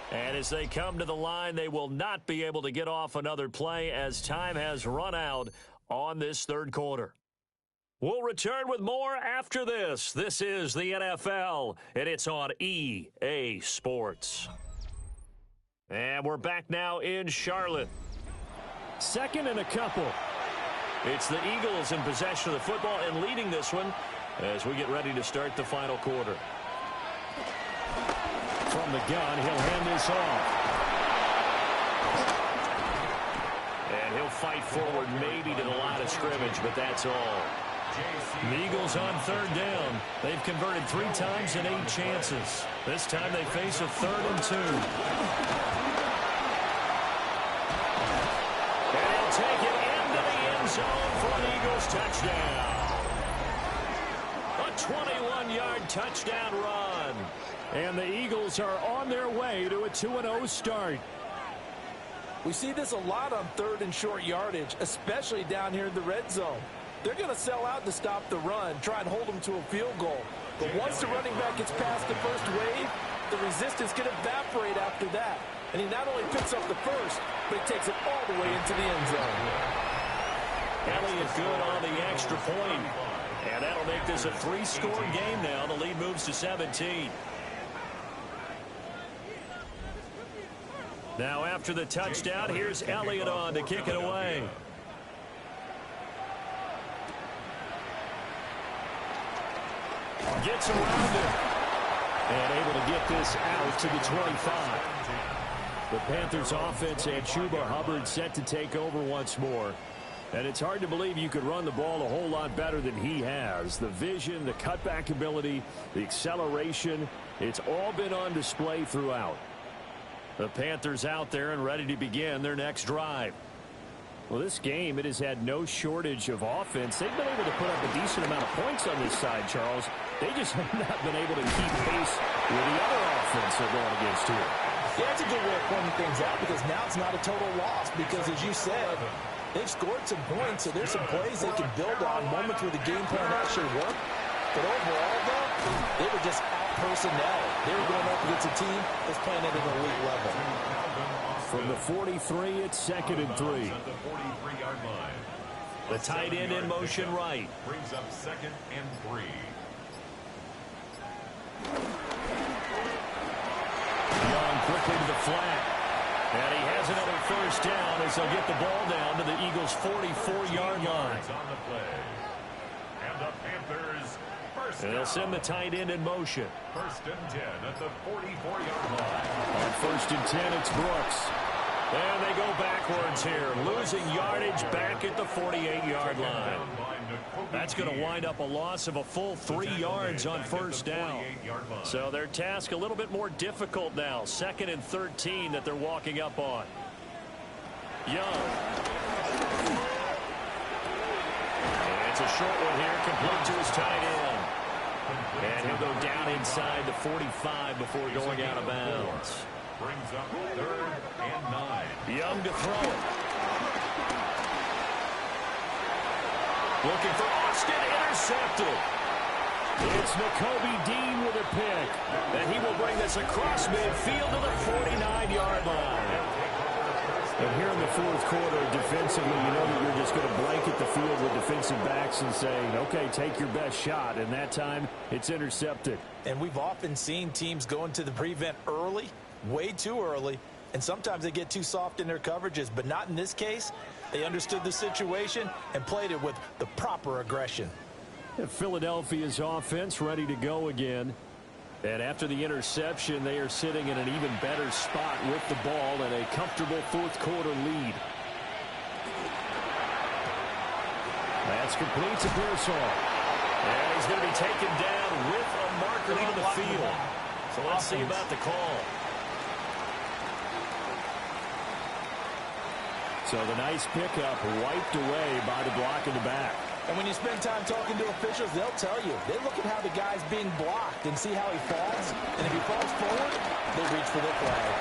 2. And as they come to the line, they will not be able to get off another play as time has run out on this third quarter. We'll return with more after this. This is the NFL, and it's on EA Sports. And we're back now in Charlotte. 2nd and a couple. It's the Eagles in possession of the football and leading this one as we get ready to start the final quarter. From the gun, he'll hand this off. And he'll fight forward maybe to the line of scrimmage, but that's all. The Eagles on 3rd down. They've converted 3 times in 8 chances. This time they face a 3rd and 2. And he'll take it into the end zone for an Eagles touchdown. A 21-yard touchdown run. And the Eagles are on their way to a 2-0 start. We see this a lot on 3rd and short yardage, especially down here in the red zone. They're going to sell out to stop the run, try and hold them to a field goal. But once the running back gets past the first wave, the resistance can evaporate after that. And he not only picks up the first, but he takes it all the way into the end zone. Elliott good on the extra point. And that'll make this a 3-score game now. The lead moves to 17. Now after the touchdown, here's Elliott on to kick it away. Gets around it. And able to get this out to the 25. The Panthers offense and Chuba Hubbard set to take over once more. And it's hard to believe you could run the ball a whole lot better than he has. The vision, the cutback ability, the acceleration, it's all been on display throughout. The Panthers out there and ready to begin their next drive. Well, this game, it has had no shortage of offense. They've been able to put up a decent amount of points on this side, Charles. They just have not been able to keep pace with the other offense they're going against here. Yeah, it's a good way of pointing things out because now it's not a total loss because, as you said, they've scored some points, so there's some plays they can build on, moments where the game plan actually worked. But overall, though, they were just out-personnel. They were going up against a team that's playing at an elite level. From the 43, it's 2nd and 3. At the 43-yard line. The tight end in motion right. Brings up 2nd and 3. Young quickly to the flat. And he has another first down as they'll get the ball down to the Eagles' 44-yard line. On the play. And the Panthers first And they'll send the tight end in motion. 1st and 10 at the 44-yard line. On 1st and 10, it's Brooks. And they go backwards here, losing yardage back at the 48-yard line. That's going to wind up a loss of a full 3 yards on first down. So their task a little bit more difficult now. 2nd and 13 that they're walking up on. Young. And it's a short one here, complete to his tight end. And he'll go down inside the 45 before going out of bounds. Brings up 3rd and 9. Young to throw it. Looking for Austin, intercepted. It's Nakobe Dean with a pick. And he will bring this across midfield to the 49-yard line. And here in the fourth quarter, defensively, you know that you're just going to blanket the field with defensive backs and say, okay, take your best shot. And that time, it's intercepted. And we've often seen teams go into the prevent early, way too early, and sometimes they get too soft in their coverages. But not in this case. They understood the situation and played it with the proper aggression. Philadelphia's offense ready to go again. And after the interception, they are sitting in an even better spot with the ball and a comfortable fourth quarter lead. That's complete to Pearsall. And he's going to be taken down with a marker on the field. So let's see about the call. So the nice pickup wiped away by the block in the back. And when you spend time talking to officials, they'll tell you. They look at how the guy's being blocked and see how he falls. And if he falls forward, they reach for their flag.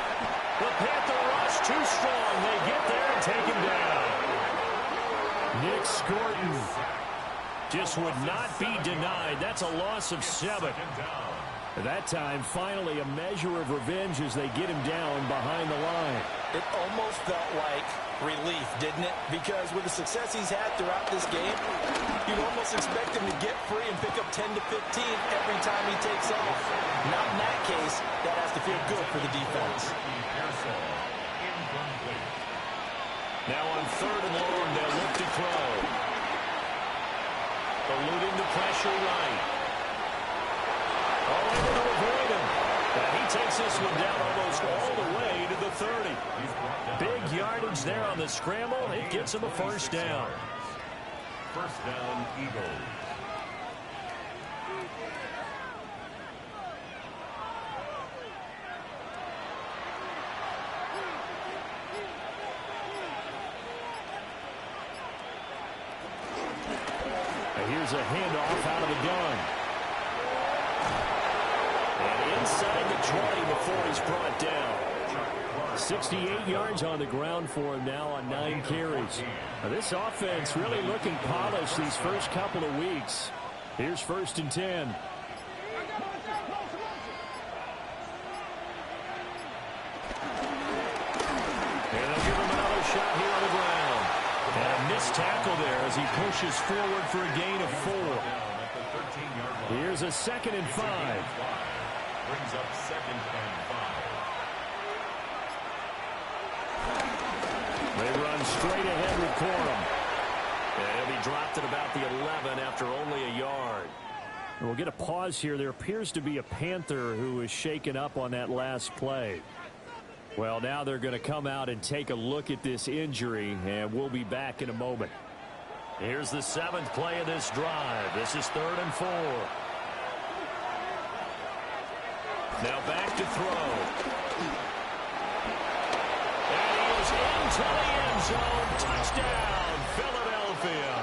The Panther rush too strong. They get there and take him down. Nick Scorton just would not be denied. That's a loss of 7. At that time, finally, a measure of revenge as they get him down behind the line. It almost felt like relief, didn't it? Because with the success he's had throughout this game, you'd almost expect him to get free and pick up 10 to 15 every time he takes off. Not in that case. That has to feel good for the defense. Now on 3rd and long, they'll look to throw. Eluding the pressure right. All able to avoid him. And he takes this one down almost all the way to the 30. Big yardage there on the scramble. It gets him a first down. First down, Eagles. Here's a handoff out of the gun. And inside the 20 before he's brought down. 68 yards on the ground for him now on 9 carries. Now this offense really looking polished these first couple of weeks. Here's 1st and 10. And they'll give him another shot here on the ground. And a missed tackle there as he pushes forward for a gain of 4. Here's a 2nd and 5. Brings up 2nd and 5. They run straight ahead with Corum. And he'll be dropped at about the 11 after only a yard. We'll get a pause here. There appears to be a Panther who is shaken up on that last play. Well, now they're going to come out and take a look at this injury, and we'll be back in a moment. Here's the 7th play of this drive. This is 3rd and 4. Now back to throw. And he is into the end zone. Touchdown, Philadelphia.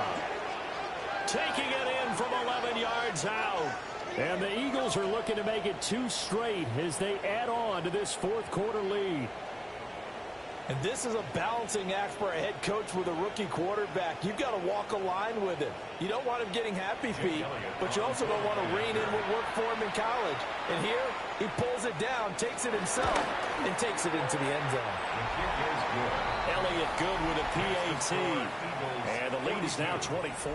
Taking it in from 11 yards out. And the Eagles are looking to make it 2 straight as they add on to this 4th quarter lead. And this is a balancing act for a head coach with a rookie quarterback. You've got to walk a line with him. You don't want him getting happy feet, but you also don't want to rein in what worked for him in college. And here, he pulls it down, takes it himself, and takes it into the end zone. Elliott good with a PAT. And the lead is now 24.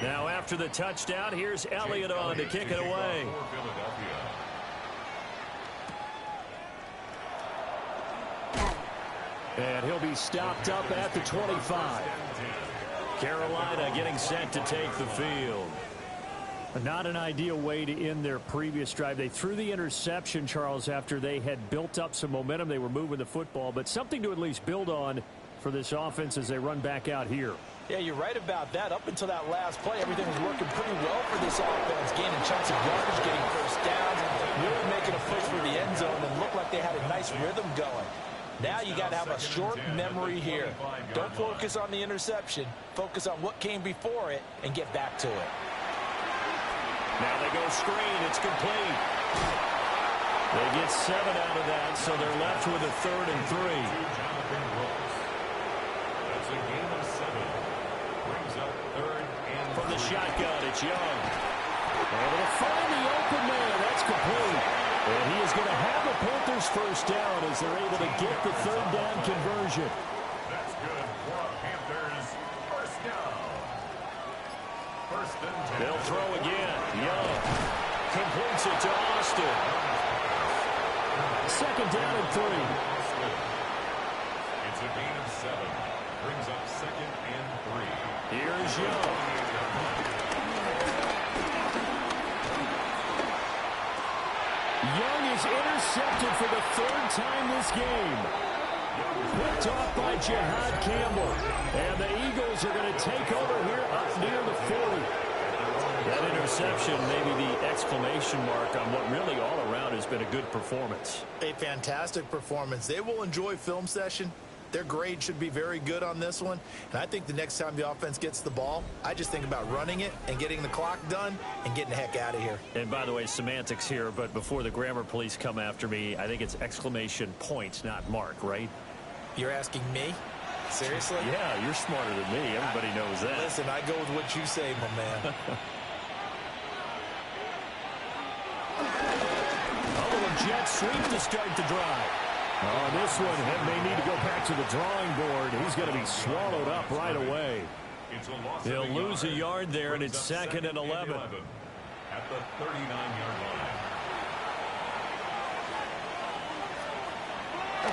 Now after the touchdown, here's Elliott on to kick it away. And he'll be stopped up at the 25. Carolina getting set to take the field. Not an ideal way to end their previous drive. They threw the interception, Charles, after they had built up some momentum. They were moving the football, but something to at least build on for this offense as they run back out here. Yeah, you're right about that. Up until that last play, everything was working pretty well for this offense. Gaining chunks of yardage, getting first downs, really making a push for the end zone, and looked like they had a nice rhythm going. Now you got to have a short memory here. Don't focus on the interception. Focus on what came before it and get back to it. Now they go screen. It's complete. They get 7 out of that, so they're left with a 3rd and 3. That's a gain of 7. Brings up 3rd and 3. From the shotgun, it's Young. Able to find the open man. That's complete. And he is going to have the Panthers first down as they're able to get the 3rd down conversion. That's good for a Panthers first down. 1st and 10. They'll throw again. Young completes it to Austin. 2nd down and 3. It's a gain of 7. Brings up 2nd and 3. Here's Young. Young is intercepted for the 3rd time this game. Picked off by Jihad Campbell. And the Eagles are going to take over here up near the 40. That interception may be the exclamation mark on what really all around has been a good performance. A fantastic performance. They will enjoy film session. Their grade should be very good on this one. And I think the next time the offense gets the ball, I just think about running it and getting the clock done and getting the heck out of here. And by the way, semantics here, but before the grammar police come after me, I think it's exclamation point, not mark, right? You're asking me? Seriously? Yeah, you're smarter than me. Everybody knows that. Listen, I go with what you say, my man. Jet sweep to start the drive. Oh, this one may need to go back to the drawing board. He's going to be swallowed up right away. He'll lose a yard there, and it's 2nd and 11. At the 39-yard line.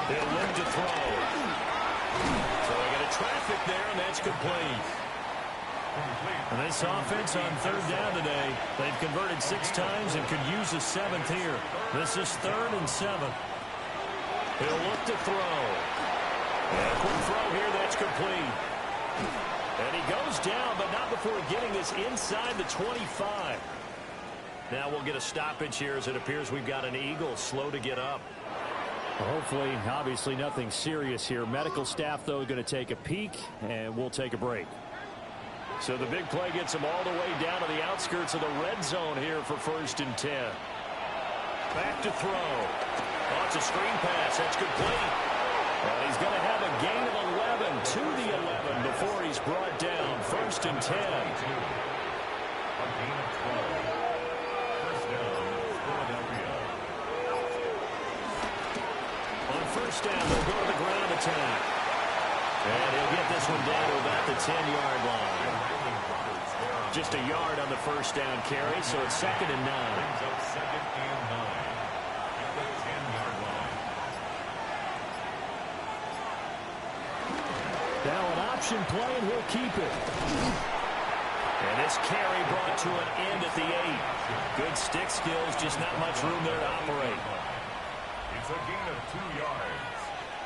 He'll look to throw. So they get a traffic there, and that's complete. And this offense on 3rd down today, they've converted 6 times and could use a 7th here. This is 3rd and 7. He'll look to throw. And a quick throw here, that's complete. And he goes down, but not before getting this inside the 25. Now we'll get a stoppage here as it appears we've got an Eagle slow to get up. Well, hopefully, obviously nothing serious here. Medical staff, though, going to take a peek, and we'll take a break. So the big play gets him all the way down to the outskirts of the red zone here for 1st and 10. Back to throw. Oh, it's a screen pass. That's complete. And he's going to have a gain of 11 to the 11 before he's brought down. 1st and 10. A gain of 12. First down, Philadelphia. On 1st down, they'll go to the ground attack. And he'll get this one down to about the 10-yard line. Just a yard on the 1st down carry, so it's 2nd and 9. Brings up 2nd and 9 at the 10-yard line. Now an option play, and he'll keep it. And this carry brought to an end at the 8. Good stick skills, just not much room there to operate. It's a gain of 2 yards.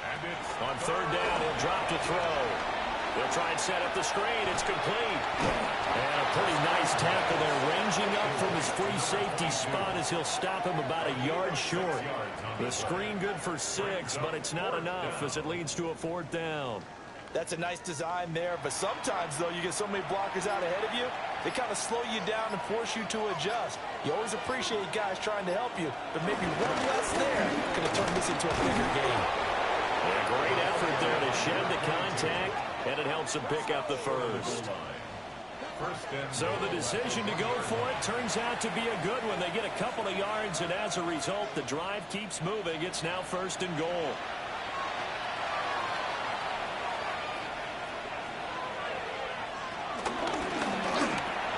And it's On 3rd down, he'll drop to throw. They'll try and set up the screen. It's complete. And a pretty nice tackle there, ranging up from his free safety spot as he'll stop him about a yard short. The screen good for 6, but it's not enough as it leads to a 4th down. That's a nice design there, but sometimes, though, you get so many blockers out ahead of you, they kind of slow you down and force you to adjust. You always appreciate guys trying to help you, but maybe one less there could have turned this into a bigger game. And a great effort there to shed the contact, and it helps him pick up the 1st. So the decision to go for it turns out to be a good one. They get a couple of yards, and as a result, the drive keeps moving. It's now 1st and goal.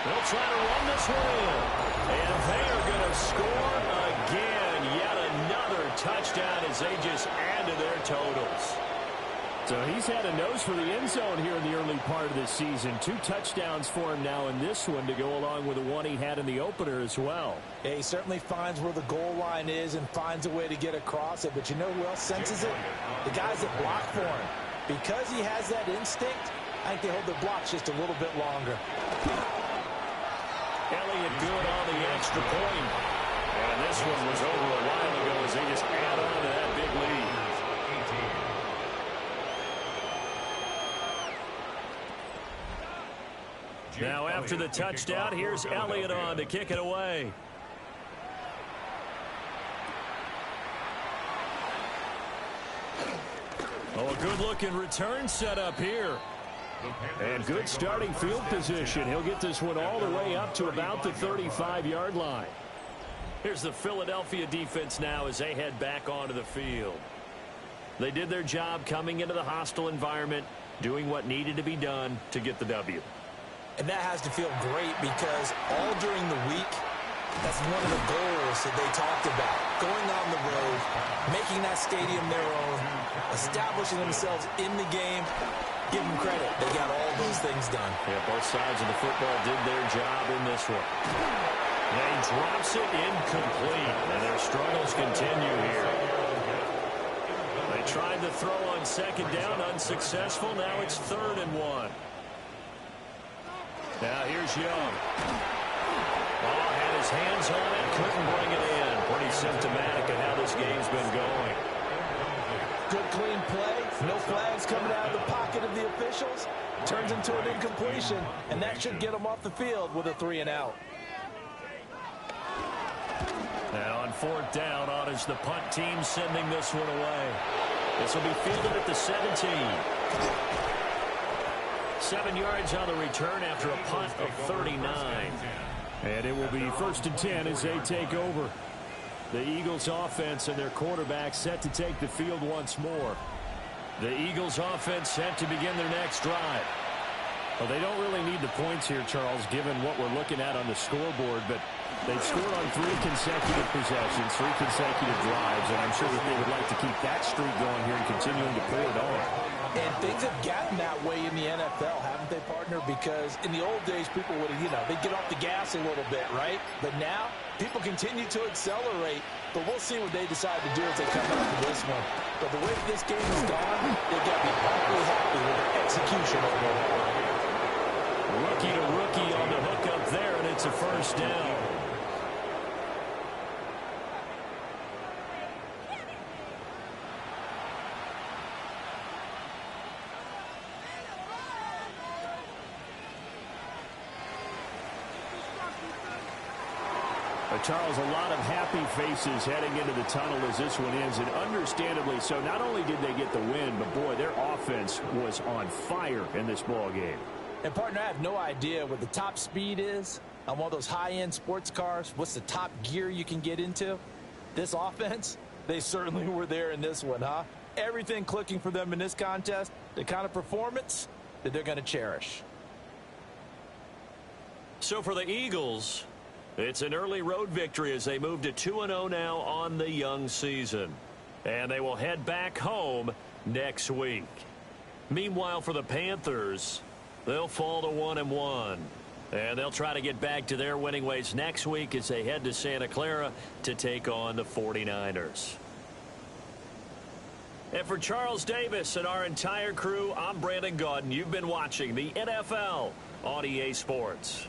They'll try to run this one in. And they are going to score again. Yet another touchdown as they just add to their totals. So he's had a nose for the end zone here in the early part of this season. 2 touchdowns for him now in this one to go along with the one he had in the opener as well. Yeah, he certainly finds where the goal line is and finds a way to get across it. But you know who else senses it? The guys that block for him. Because he has that instinct, I think they hold their blocks just a little bit longer. Elliott good on the extra point. And this one was over a while ago as they just add on to that big lead. Now after the touchdown, here's Elliott on to kick it away. Oh, a good-looking return set up here. And good starting field position. He'll get this one all the way up to about the 35-yard line. Here's the Philadelphia defense now as they head back onto the field. They did their job coming into the hostile environment, doing what needed to be done to get the W. And that has to feel great because all during the week, that's one of the goals that they talked about. Going on the road, making that stadium their own, establishing themselves in the game. Give them credit. They got all those things done. Yeah, both sides of the football did their job in this one. And he drops it incomplete, and their struggles continue here. They tried to throw on 2nd down, unsuccessful. Now it's 3rd and 1. Now here's Young. Oh, had his hands on it, couldn't bring it in. Pretty symptomatic of how this game's been going. Good clean play, No flags coming out of the pocket of the officials. Turns into an incompletion, and that should get them off the field with a 3-and-out. And on 4th down, on is the punt team sending this one away. This will be fielded at the 17. 7 yards on the return after a punt of 39. And it will be 1st and 10 as they take over. The Eagles offense and their quarterback set to take the field once more. The Eagles offense set to begin their next drive. Well, they don't really need the points here, Charles, given what we're looking at on the scoreboard, but they've scored on 3 consecutive possessions, 3 consecutive drives, and I'm sure that they would like to keep that streak going here and continuing to pull it on. And things have gotten that way in the NFL, haven't they, partner? Because in the old days, people would, they'd get off the gas a little bit, right? But now, people continue to accelerate. But we'll see what they decide to do as they come out of this one. But the way this game has gone, they've got to be awfully happy with their execution overall. Rookie to rookie on the hook up there, and it's a 1st down. Charles, a lot of happy faces heading into the tunnel as this one ends, and understandably so. Not only did they get the win, but boy, their offense was on fire in this ball game. And partner, I have no idea what the top speed is on one of those high-end sports cars. What's the top gear you can get into? This offense, they certainly were there in this one, huh? Everything clicking for them in this contest, the kind of performance that they're going to cherish. So for the Eagles, it's an early road victory as they move to 2-0 now on the young season. And they will head back home next week. Meanwhile, for the Panthers, they'll fall to 1-1. And they'll try to get back to their winning ways next week as they head to Santa Clara to take on the 49ers. And for Charles Davis and our entire crew, I'm Brandon Gaudin. You've been watching the NFL on EA Sports.